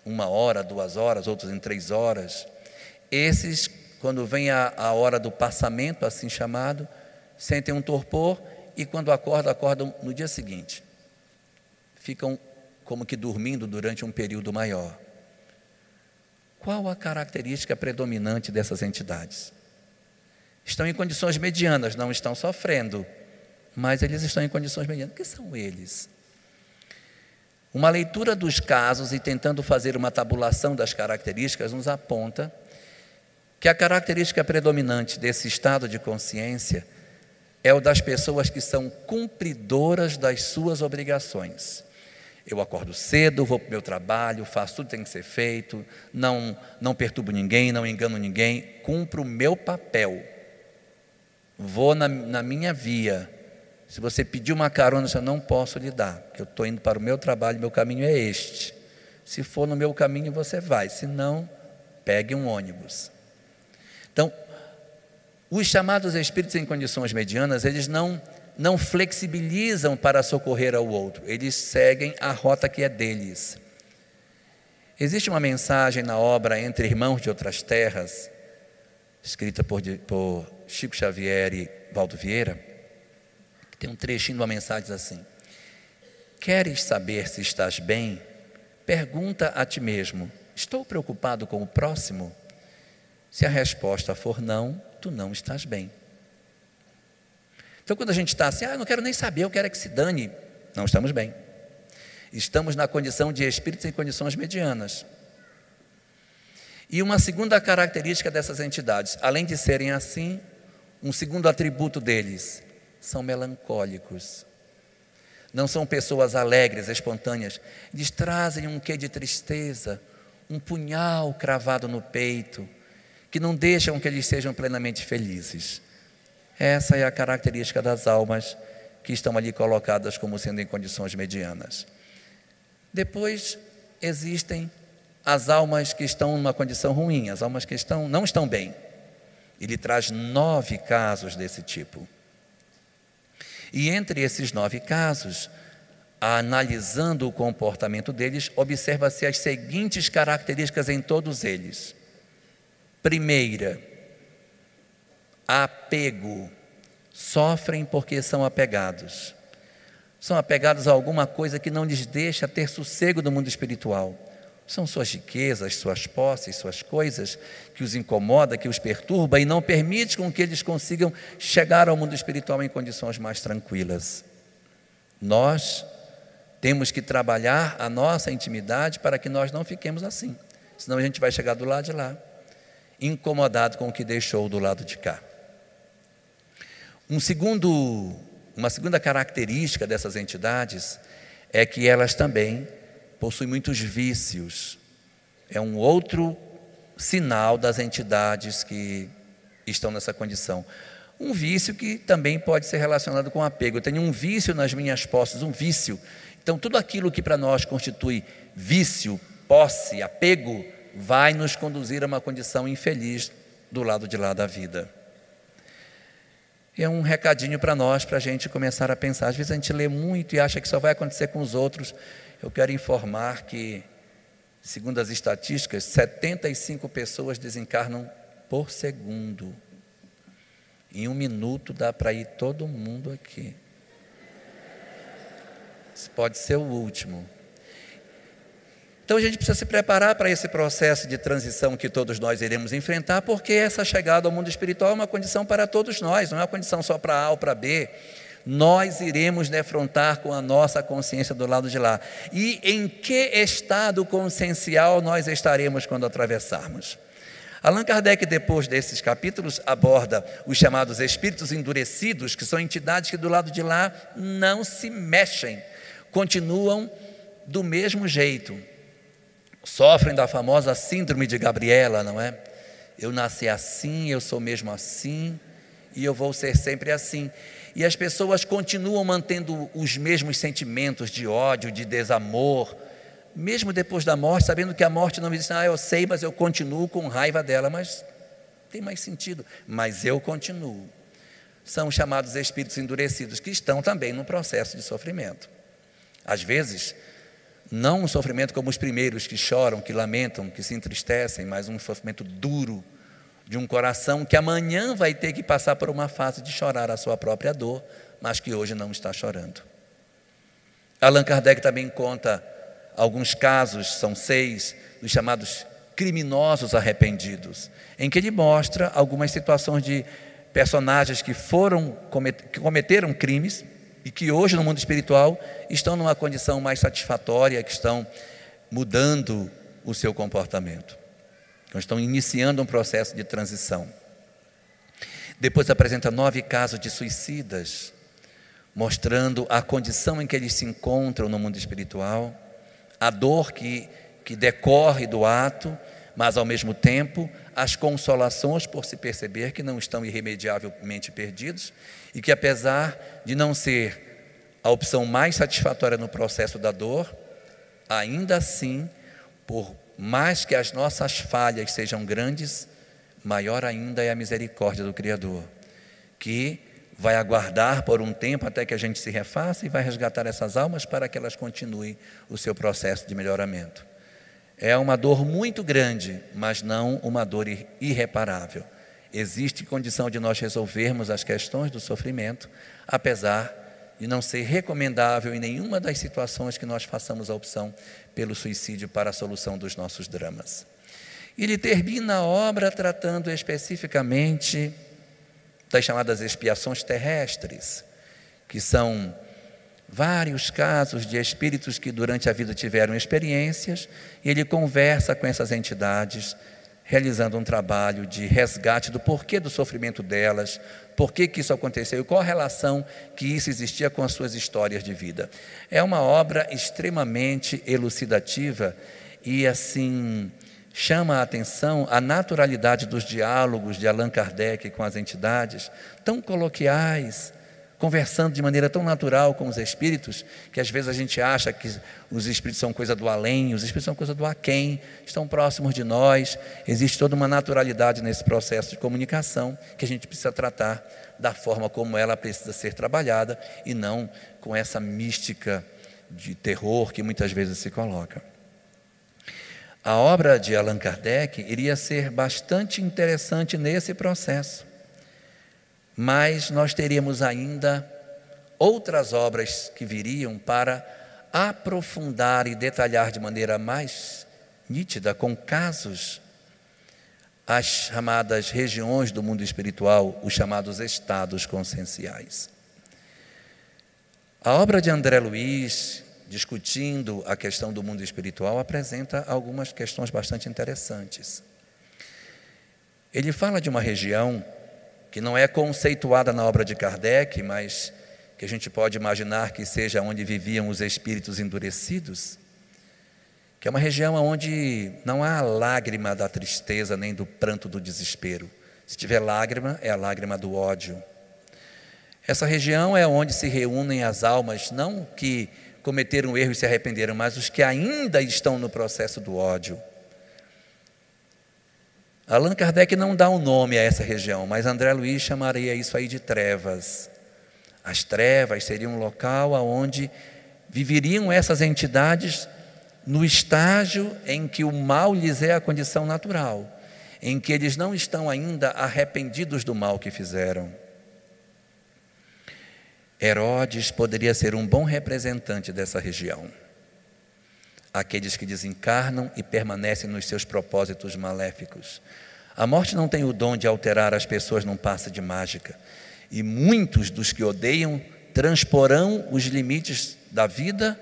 1 hora, 2 horas, outros em 3 horas. Esses, quando vem a hora do passamento, assim chamado, sentem um torpor e quando acordam no dia seguinte. Ficam como que dormindo durante um período maior. Qual a característica predominante dessas entidades? Estão em condições medianas, não estão sofrendo, mas eles estão em condições medianas. O que são eles? Uma leitura dos casos e tentando fazer uma tabulação das características nos aponta que a característica predominante desse estado de consciência é o das pessoas que são cumpridoras das suas obrigações. Eu acordo cedo, vou para o meu trabalho, faço tudo que tem que ser feito, não perturbo ninguém, não engano ninguém, cumpro o meu papel. Vou na minha via. Se você pedir uma carona, eu não posso lhe dar, porque eu estou indo para o meu trabalho, meu caminho é este. Se for no meu caminho, você vai, se não, pegue um ônibus. Então, os chamados espíritos em condições medianas, eles não flexibilizam para socorrer ao outro, eles seguem a rota que é deles. Existe uma mensagem na obra Entre Irmãos de Outras Terras, escrita por Chico Xavier e Valdo Vieira, que tem um trechinho de uma mensagem assim: queres saber se estás bem? Pergunta a ti mesmo: estou preocupado com o próximo? Se a resposta for não, tu não estás bem. Então, quando a gente está assim, eu não quero nem saber, eu quero é que se dane, não estamos bem. Estamos na condição de espíritos em condições medianas. E uma segunda característica dessas entidades, além de serem assim, um segundo atributo deles, são melancólicos. Não são pessoas alegres, espontâneas. Eles trazem um quê de tristeza, um punhal cravado no peito, que não deixam que eles sejam plenamente felizes. Essa é a característica das almas que estão ali colocadas como sendo em condições medianas. Depois existem as almas que estão numa condição ruim, as almas que não estão bem. Ele traz 9 casos desse tipo. E entre esses 9 casos, analisando o comportamento deles, observa-se as seguintes características em todos eles. Primeira, apego. Sofrem porque são apegados. São apegados a alguma coisa que não lhes deixa ter sossego do mundo espiritual. São suas riquezas, suas posses, suas coisas que os incomoda, que os perturba e não permite com que eles consigam chegar ao mundo espiritual em condições mais tranquilas. Nós temos que trabalhar a nossa intimidade para que nós não fiquemos assim. Senão a gente vai chegar do lado de lá, incomodado com o que deixou do lado de cá. Uma segunda característica dessas entidades é que elas também possuem muitos vícios. É um outro sinal das entidades que estão nessa condição. Um vício que também pode ser relacionado com apego. Eu tenho um vício nas minhas posses, um vício. Então, tudo aquilo que para nós constitui vício, posse, apego, vai nos conduzir a uma condição infeliz do lado de lá da vida. É um recadinho para nós, para a gente começar a pensar. Às vezes a gente lê muito e acha que só vai acontecer com os outros. Eu quero informar que, segundo as estatísticas, 75 pessoas desencarnam por segundo. Em 1 minuto dá para ir todo mundo aqui. Isso pode ser o último. Então a gente precisa se preparar para esse processo de transição que todos nós iremos enfrentar, porque essa chegada ao mundo espiritual é uma condição para todos nós, não é uma condição só para A ou para B. Nós iremos defrontar com a nossa consciência do lado de lá. E em que estado consciencial nós estaremos quando atravessarmos? Allan Kardec, depois desses capítulos, aborda os chamados espíritos endurecidos, que são entidades que do lado de lá não se mexem, continuam do mesmo jeito. Sofrem da famosa síndrome de Gabriela, não é? Eu nasci assim, eu sou mesmo assim, e eu vou ser sempre assim. E as pessoas continuam mantendo os mesmos sentimentos de ódio, de desamor, mesmo depois da morte, sabendo que a morte não existe. Eu sei, mas eu continuo com raiva dela, mas tem mais sentido. Mas eu continuo. São chamados espíritos endurecidos, que estão também no processo de sofrimento. Às vezes, não um sofrimento como os primeiros que choram, que lamentam, que se entristecem, mas um sofrimento duro de um coração que amanhã vai ter que passar por uma fase de chorar a sua própria dor, mas que hoje não está chorando. Allan Kardec também conta alguns casos, são 6, dos chamados criminosos arrependidos, em que ele mostra algumas situações de personagens que cometeram crimes e que hoje no mundo espiritual estão numa condição mais satisfatória, que estão mudando o seu comportamento, que estão iniciando um processo de transição. Depois apresenta 9 casos de suicidas, mostrando a condição em que eles se encontram no mundo espiritual, a dor que decorre do ato, mas ao mesmo tempo as consolações por se perceber que não estão irremediavelmente perdidos e que, apesar de não ser a opção mais satisfatória no processo da dor, ainda assim Por mais que as nossas falhas sejam grandes, maior ainda é a misericórdia do Criador, que vai aguardar por um tempo até que a gente se refaça e vai resgatar essas almas para que elas continuem o seu processo de melhoramento. É uma dor muito grande, mas não uma dor irreparável. Existe condição de nós resolvermos as questões do sofrimento, apesar de não ser recomendável em nenhuma das situações que nós façamos a opção pelo suicídio para a solução dos nossos dramas. Ele termina a obra tratando especificamente das chamadas expiações terrestres, que são vários casos de espíritos que durante a vida tiveram experiências, e ele conversa com essas entidades, realizando um trabalho de resgate do porquê do sofrimento delas, por que isso aconteceu e qual a relação que isso existia com as suas histórias de vida. É uma obra extremamente elucidativa e, assim, chama a atenção a naturalidade dos diálogos de Allan Kardec com as entidades, tão coloquiais, conversando de maneira tão natural com os espíritos, que às vezes a gente acha que os espíritos são coisa do além, os espíritos são coisa do aquém, estão próximos de nós. Existe toda uma naturalidade nesse processo de comunicação que a gente precisa tratar da forma como ela precisa ser trabalhada e não com essa mística de terror que muitas vezes se coloca. A obra de Allan Kardec iria ser bastante interessante nesse processo, mas nós teríamos ainda outras obras que viriam para aprofundar e detalhar de maneira mais nítida, com casos, as chamadas regiões do mundo espiritual, os chamados estados conscienciais. A obra de André Luiz, discutindo a questão do mundo espiritual, apresenta algumas questões bastante interessantes. Ele fala de uma região que não é conceituada na obra de Kardec, mas que a gente pode imaginar que seja onde viviam os espíritos endurecidos, que é uma região onde não há lágrima da tristeza nem do pranto do desespero. Se tiver lágrima, é a lágrima do ódio. Essa região é onde se reúnem as almas, não que cometeram erro e se arrependeram, mas os que ainda estão no processo do ódio. Allan Kardec não dá um nome a essa região, mas André Luiz chamaria isso aí de trevas. As trevas seriam um local onde viveriam essas entidades no estágio em que o mal lhes é a condição natural, em que eles não estão ainda arrependidos do mal que fizeram. Herodes poderia ser um bom representante dessa região. Aqueles que desencarnam e permanecem nos seus propósitos maléficos. A morte não tem o dom de alterar as pessoas num passe de mágica, e muitos dos que odeiam transporão os limites da vida,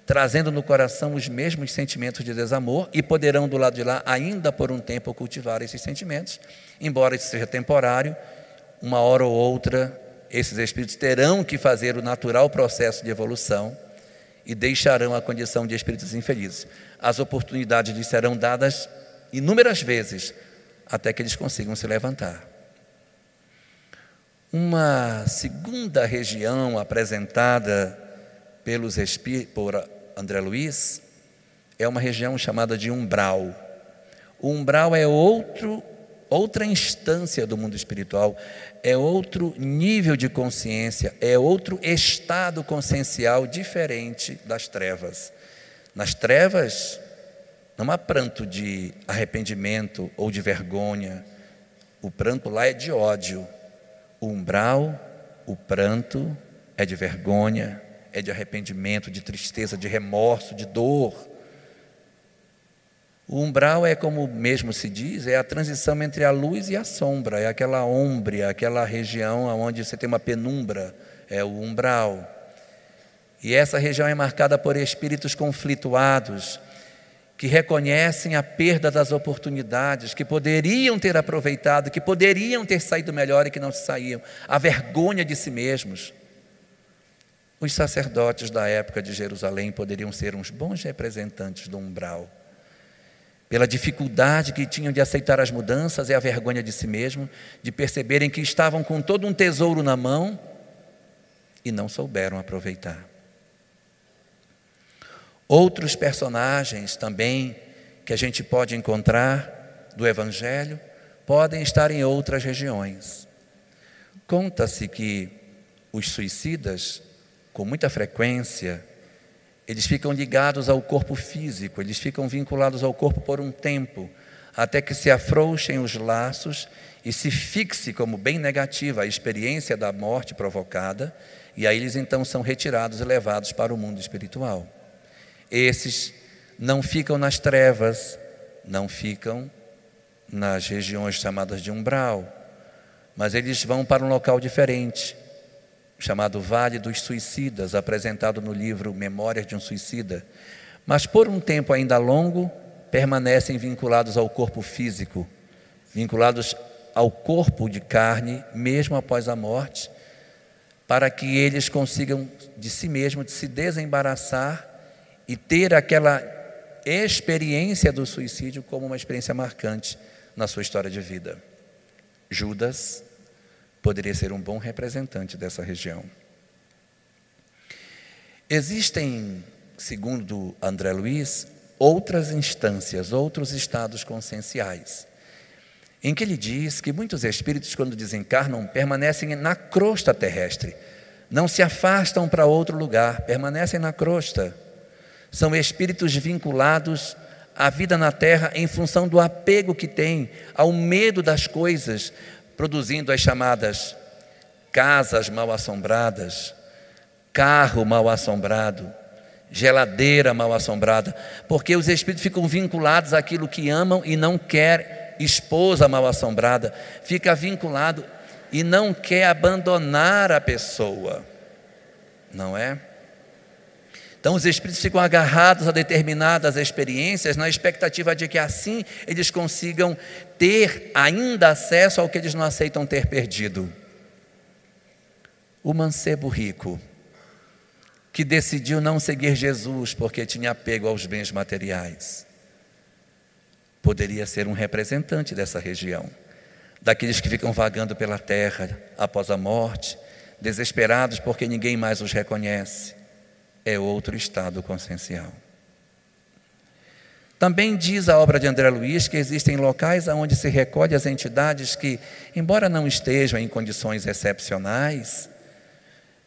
trazendo no coração os mesmos sentimentos de desamor, e poderão do lado de lá ainda por um tempo cultivar esses sentimentos, embora isso seja temporário. Uma hora ou outra esses espíritos terão que fazer o natural processo de evolução e deixarão a condição de espíritos infelizes. As oportunidades lhes serão dadas inúmeras vezes, até que eles consigam se levantar. Uma segunda região apresentada por André Luiz é uma região chamada de umbral. O umbral é outra instância do mundo espiritual, é outro nível de consciência, é outro estado consciencial diferente das trevas. Nas trevas não há pranto de arrependimento ou de vergonha, o pranto lá é de ódio. O umbral, o pranto é de vergonha, é de arrependimento, de tristeza, de remorso, de dor. O umbral é, como mesmo se diz, é a transição entre a luz e a sombra, é aquela ombra, aquela região onde você tem uma penumbra, é o umbral. E essa região é marcada por espíritos conflituados, que reconhecem a perda das oportunidades, que poderiam ter aproveitado, que poderiam ter saído melhor e que não saíam, a vergonha de si mesmos. Os sacerdotes da época de Jerusalém poderiam ser uns bons representantes do umbral, pela dificuldade que tinham de aceitar as mudanças e a vergonha de si mesmo, de perceberem que estavam com todo um tesouro na mão e não souberam aproveitar. Outros personagens também que a gente pode encontrar do Evangelho podem estar em outras regiões. Conta-se que os suicidas, com muita frequência, eles ficam ligados ao corpo físico, eles ficam vinculados ao corpo por um tempo, até que se afrouxem os laços e se fixe como bem negativa a experiência da morte provocada, e aí eles então são retirados e levados para o mundo espiritual. Esses não ficam nas trevas, não ficam nas regiões chamadas de umbral, mas eles vão para um local diferente, chamado Vale dos Suicidas, apresentado no livro Memórias de um Suicida. Mas por um tempo ainda longo, permanecem vinculados ao corpo físico, vinculados ao corpo de carne, mesmo após a morte, para que eles consigam de si mesmos, de se desembaraçar e ter aquela experiência do suicídio como uma experiência marcante na sua história de vida. Judas poderia ser um bom representante dessa região. Existem, segundo André Luiz, outras instâncias, outros estados conscienciais, em que ele diz que muitos espíritos, quando desencarnam, permanecem na crosta terrestre, não se afastam para outro lugar, permanecem na crosta. São espíritos vinculados à vida na Terra em função do apego que têm ao medo das coisas, produzindo as chamadas casas mal assombradas, carro mal assombrado, geladeira mal assombrada, porque os espíritos ficam vinculados àquilo que amam e não quer esposa mal assombrada, fica vinculado e não quer abandonar a pessoa, não é? Então os espíritos ficam agarrados a determinadas experiências na expectativa de que assim eles consigam ter ainda acesso ao que eles não aceitam ter perdido. O mancebo rico, que decidiu não seguir Jesus porque tinha apego aos bens materiais, poderia ser um representante dessa região, daqueles que ficam vagando pela terra após a morte, desesperados porque ninguém mais os reconhece. É outro estado consciencial. Também diz a obra de André Luiz que existem locais onde se recolhe as entidades que, embora não estejam em condições excepcionais,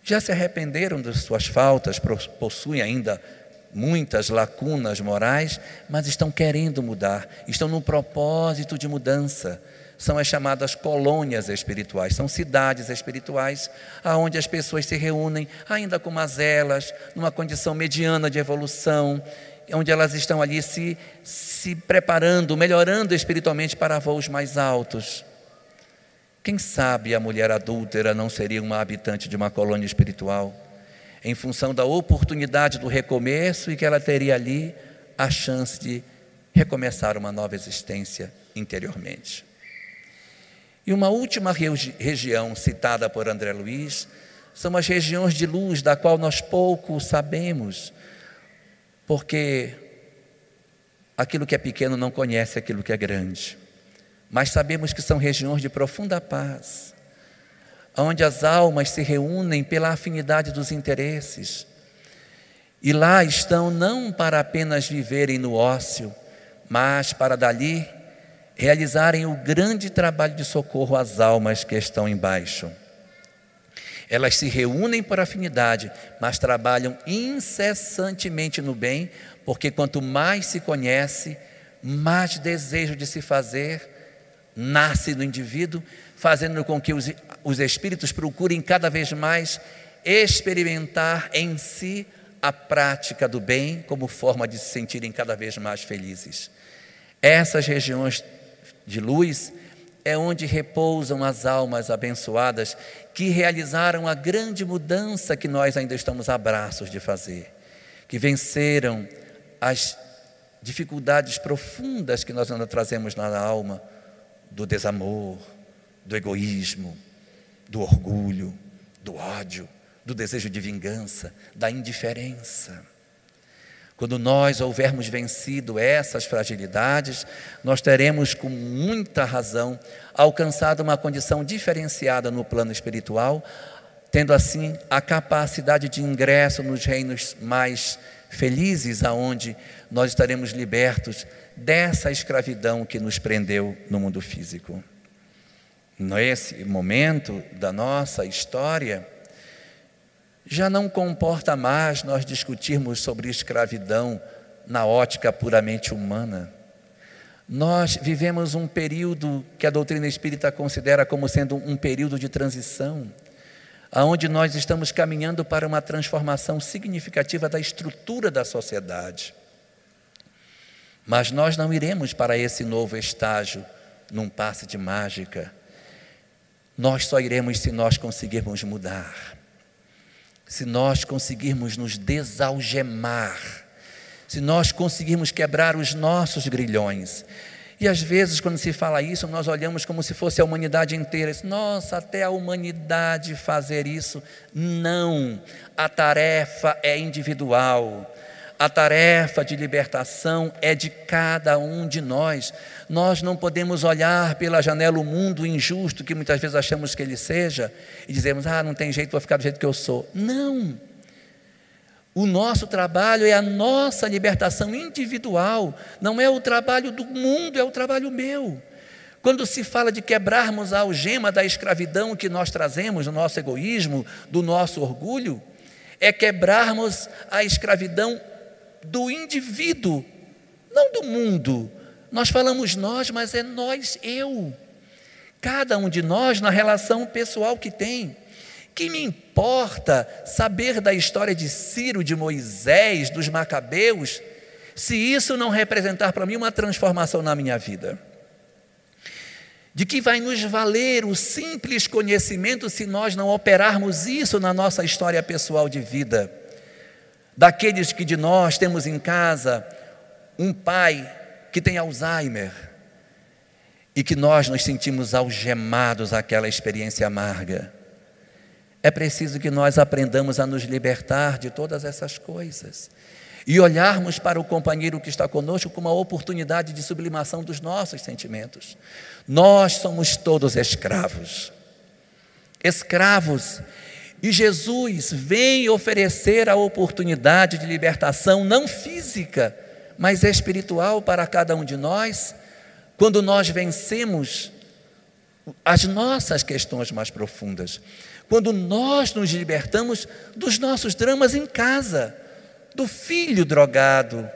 já se arrependeram de suas faltas, possuem ainda muitas lacunas morais, mas estão querendo mudar, estão no propósito de mudança. São as chamadas colônias espirituais, são cidades espirituais onde as pessoas se reúnem ainda com mazelas, numa condição mediana de evolução, onde elas estão ali se preparando, melhorando espiritualmente para voos mais altos. Quem sabe a mulher adúltera não seria uma habitante de uma colônia espiritual, em função da oportunidade do recomeço e que ela teria ali a chance de recomeçar uma nova existência interiormente. E uma última região citada por André Luiz são as regiões de luz, da qual nós pouco sabemos, porque aquilo que é pequeno não conhece aquilo que é grande. Mas sabemos que são regiões de profunda paz, onde as almas se reúnem pela afinidade dos interesses. E lá estão não para apenas viverem no ócio, mas para dali realizarem o grande trabalho de socorro às almas que estão embaixo. Elas se reúnem por afinidade, mas trabalham incessantemente no bem, porque quanto mais se conhece, mais desejo de se fazer nasce no indivíduo, fazendo com que os espíritos procurem cada vez mais experimentar em si a prática do bem como forma de se sentirem cada vez mais felizes. Essas regiões de luz é onde repousam as almas abençoadas que realizaram a grande mudança que nós ainda estamos a braços de fazer, que venceram as dificuldades profundas que nós ainda trazemos na alma, do desamor, do egoísmo, do orgulho, do ódio, do desejo de vingança, da indiferença. Quando nós houvermos vencido essas fragilidades, nós teremos com muita razão alcançado uma condição diferenciada no plano espiritual, tendo assim a capacidade de ingresso nos reinos mais felizes aonde nós estaremos libertos dessa escravidão que nos prendeu no mundo físico. Nesse momento da nossa história, já não comporta mais nós discutirmos sobre escravidão na ótica puramente humana. Nós vivemos um período que a doutrina espírita considera como sendo um período de transição, onde nós estamos caminhando para uma transformação significativa da estrutura da sociedade. Mas nós não iremos para esse novo estágio num passe de mágica. Nós só iremos se nós conseguirmos mudar, se nós conseguirmos nos desalgemar, se nós conseguirmos quebrar os nossos grilhões. E às vezes, quando se fala isso, nós olhamos como se fosse a humanidade inteira. Nossa, até a humanidade fazer isso. Não, a tarefa é individual. A tarefa de libertação é de cada um de nós. Nós não podemos olhar pela janela o mundo injusto que muitas vezes achamos que ele seja e dizemos, não tem jeito, vou ficar do jeito que eu sou. Não. O nosso trabalho é a nossa libertação individual, não é o trabalho do mundo, é o trabalho meu. Quando se fala de quebrarmos a algema da escravidão que nós trazemos, do nosso egoísmo, do nosso orgulho, é quebrarmos a escravidão do indivíduo, não do mundo. Nós falamos nós, mas é nós, eu. Cada um de nós na relação pessoal que tem. Que me importa saber da história de Ciro, de Moisés, dos Macabeus, se isso não representar para mim uma transformação na minha vida? De que vai nos valer o simples conhecimento se nós não operarmos isso na nossa história pessoal de vida? Daqueles que de nós temos em casa um pai que tem Alzheimer e que nós nos sentimos algemados àquela experiência amarga. É preciso que nós aprendamos a nos libertar de todas essas coisas e olharmos para o companheiro que está conosco como uma oportunidade de sublimação dos nossos sentimentos. Nós somos todos escravos. Escravos. E Jesus vem oferecer a oportunidade de libertação, não física, mas espiritual para cada um de nós, quando nós vencemos as nossas questões mais profundas. Quando nós nos libertamos dos nossos dramas em casa, do filho drogado,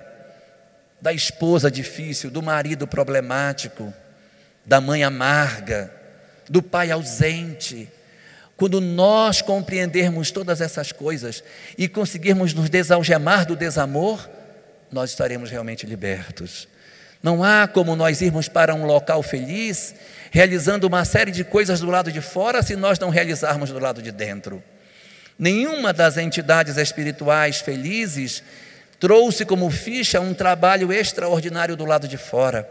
da esposa difícil, do marido problemático, da mãe amarga, do pai ausente. Quando nós compreendermos todas essas coisas e conseguirmos nos desalgemar do desamor, nós estaremos realmente libertos. Não há como nós irmos para um local feliz, realizando uma série de coisas do lado de fora, se nós não realizarmos do lado de dentro. Nenhuma das entidades espirituais felizes trouxe como ficha um trabalho extraordinário do lado de fora.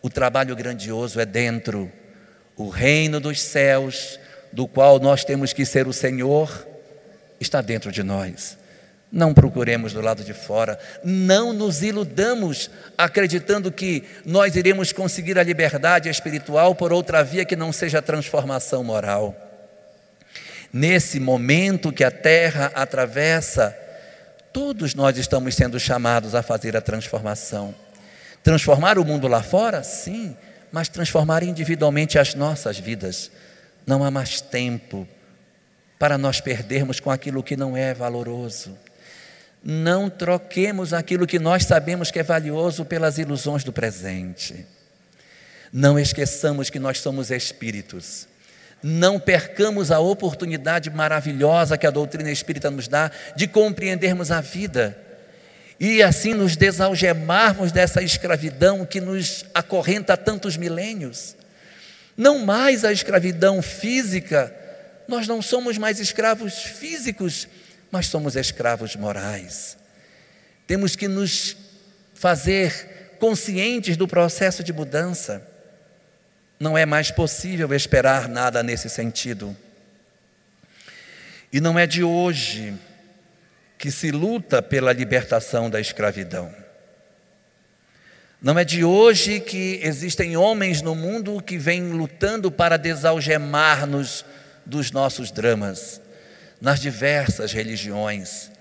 O trabalho grandioso é dentro. O reino dos céus, do qual nós temos que ser o Senhor, está dentro de nós. Não procuremos do lado de fora, não nos iludamos acreditando que nós iremos conseguir a liberdade espiritual por outra via que não seja a transformação moral. Nesse momento que a terra atravessa, todos nós estamos sendo chamados a fazer a transformação. Transformar o mundo lá fora? Sim, mas transformar individualmente as nossas vidas. Não há mais tempo para nós perdermos com aquilo que não é valoroso. Não troquemos aquilo que nós sabemos que é valioso pelas ilusões do presente. Não esqueçamos que nós somos espíritos. Não percamos a oportunidade maravilhosa que a doutrina espírita nos dá de compreendermos a vida e assim nos desalgemarmos dessa escravidão que nos acorrenta há tantos milênios. Não mais a escravidão física, nós não somos mais escravos físicos, mas somos escravos morais. Temos que nos fazer conscientes do processo de mudança. Não é mais possível esperar nada nesse sentido. E não é de hoje que se luta pela libertação da escravidão. Não é de hoje que existem homens no mundo que vêm lutando para desalgemar-nos dos nossos dramas. Nas diversas religiões,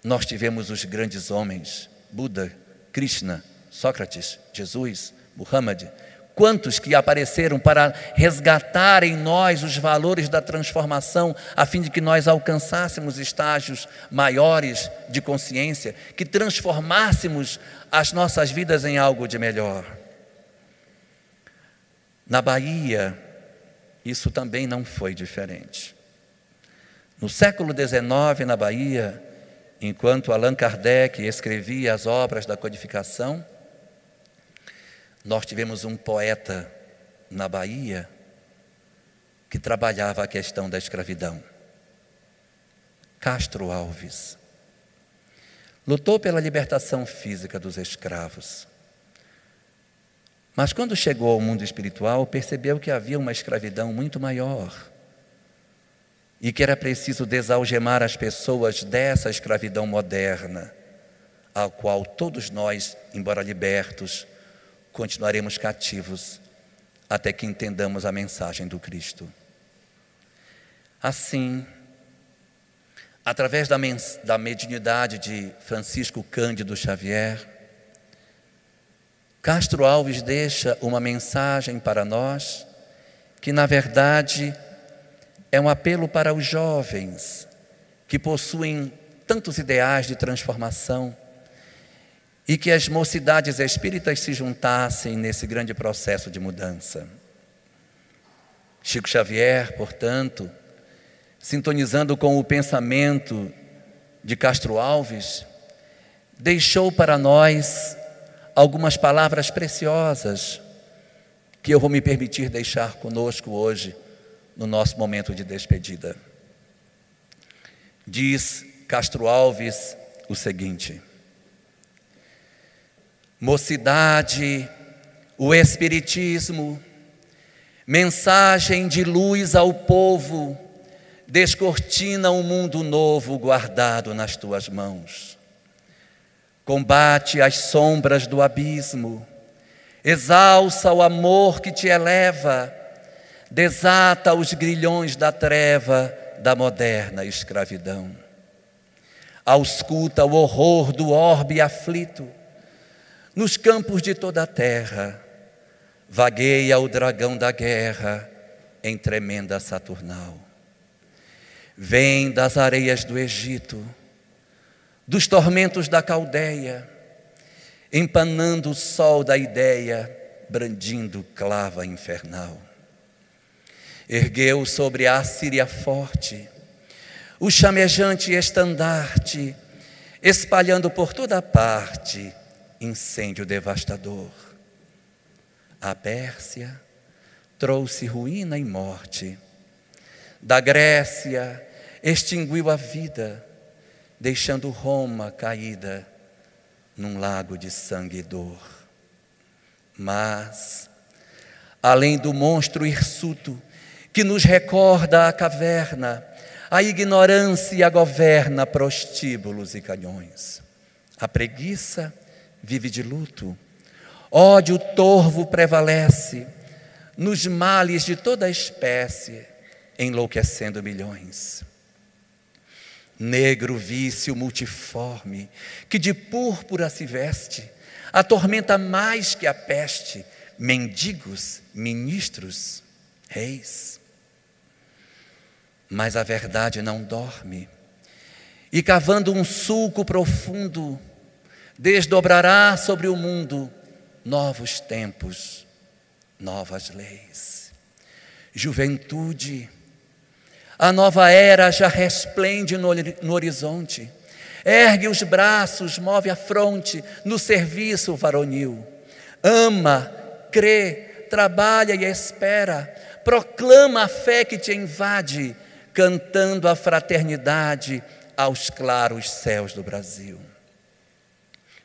nós tivemos os grandes homens, Buda, Krishna, Sócrates, Jesus, Muhammad, quantos que apareceram para resgatar em nós os valores da transformação, a fim de que nós alcançássemos estágios maiores de consciência, que transformássemos as nossas vidas em algo de melhor. Na Bahia, isso também não foi diferente. No século XIX, na Bahia, enquanto Allan Kardec escrevia as obras da codificação, nós tivemos um poeta na Bahia que trabalhava a questão da escravidão. Castro Alves lutou pela libertação física dos escravos. Mas quando chegou ao mundo espiritual, percebeu que havia uma escravidão muito maior e que era preciso desalgemar as pessoas dessa escravidão moderna, a qual todos nós, embora libertos, continuaremos cativos até que entendamos a mensagem do Cristo. Assim, através da mediunidade de Francisco Cândido Xavier, Castro Alves deixa uma mensagem para nós que, na verdade, é um apelo para os jovens que possuem tantos ideais de transformação e que as mocidades espíritas se juntassem nesse grande processo de mudança. Chico Xavier, portanto, sintonizando com o pensamento de Castro Alves, deixou para nós algumas palavras preciosas que eu vou me permitir deixar conosco hoje, no nosso momento de despedida. Diz Castro Alves o seguinte: mocidade, o Espiritismo, mensagem de luz ao povo, descortina um mundo novo guardado nas tuas mãos. Combate as sombras do abismo, exalça o amor que te eleva, desata os grilhões da treva da moderna escravidão. Ausculta o horror do orbe aflito, nos campos de toda a terra, vagueia o dragão da guerra em tremenda Saturnal. Vem das areias do Egito, dos tormentos da Caldeia, empanando o sol da ideia, brandindo clava infernal. Ergueu sobre a Síria forte o chamejante estandarte, espalhando por toda parte incêndio devastador. A Pérsia trouxe ruína e morte, da Grécia extinguiu a vida, deixando Roma caída num lago de sangue e dor. Mas, além do monstro hirsuto que nos recorda a caverna, a ignorância governa prostíbulos e canhões. A preguiça vive de luto, ódio torvo prevalece, nos males de toda a espécie, enlouquecendo milhões. Negro vício multiforme, que de púrpura se veste, atormenta mais que a peste, mendigos, ministros, reis. Mas a verdade não dorme, e cavando um sulco profundo, desdobrará sobre o mundo novos tempos, novas leis. Juventude, a nova era já resplende no horizonte, ergue os braços, move a fronte no serviço varonil. Ama, crê, trabalha e espera, proclama a fé que te invade, cantando a fraternidade aos claros céus do Brasil.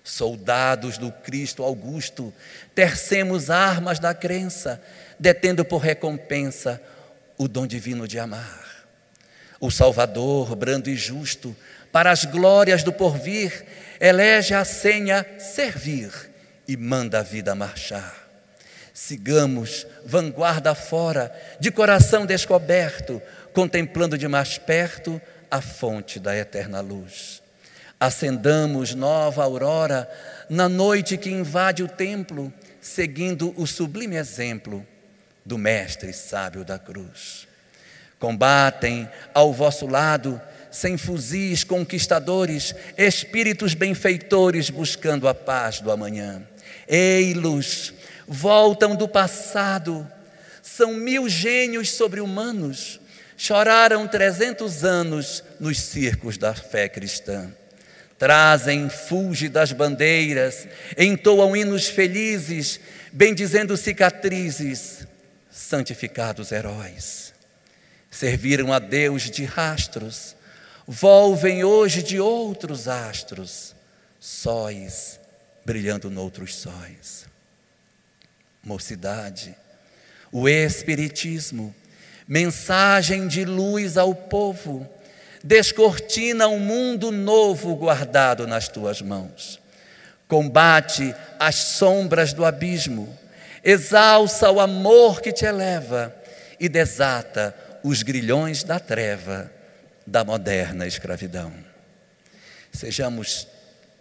Soldados do Cristo Augusto, tercemos armas da crença, detendo por recompensa o dom divino de amar. O Salvador, brando e justo, para as glórias do porvir, elege a senha servir e manda a vida marchar. Sigamos vanguarda fora, de coração descoberto, contemplando de mais perto a fonte da eterna luz. Acendamos nova aurora na noite que invade o templo, seguindo o sublime exemplo do Mestre sábio da cruz. Combatem ao vosso lado, sem fuzis conquistadores, espíritos benfeitores buscando a paz do amanhã. Ei-los, voltam do passado, são 1000 gênios sobre-humanos, choraram 300 anos nos circos da fé cristã. Trazem fúlgidas bandeiras, entoam hinos felizes, bendizendo cicatrizes, santificados heróis. Serviram a Deus de rastros, volvem hoje de outros astros, sóis brilhando noutros sóis. Mocidade, o Espiritismo, mensagem de luz ao povo, descortina um mundo novo guardado nas tuas mãos. Combate as sombras do abismo, exalça o amor que te eleva e desata os grilhões da treva da moderna escravidão. Sejamos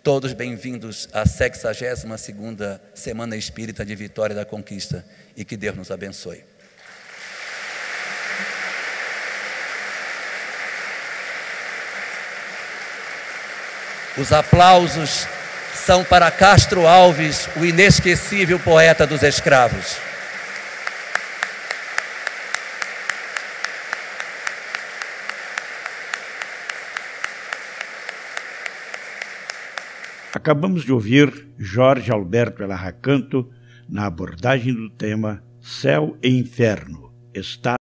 todos bem-vindos à 62ª Semana Espírita de Vitória da Conquista e que Deus nos abençoe. Os aplausos são para Castro Alves, o inesquecível poeta dos escravos. Acabamos de ouvir Jorge Alberto Elarracanto na abordagem do tema Céu e Inferno, Estado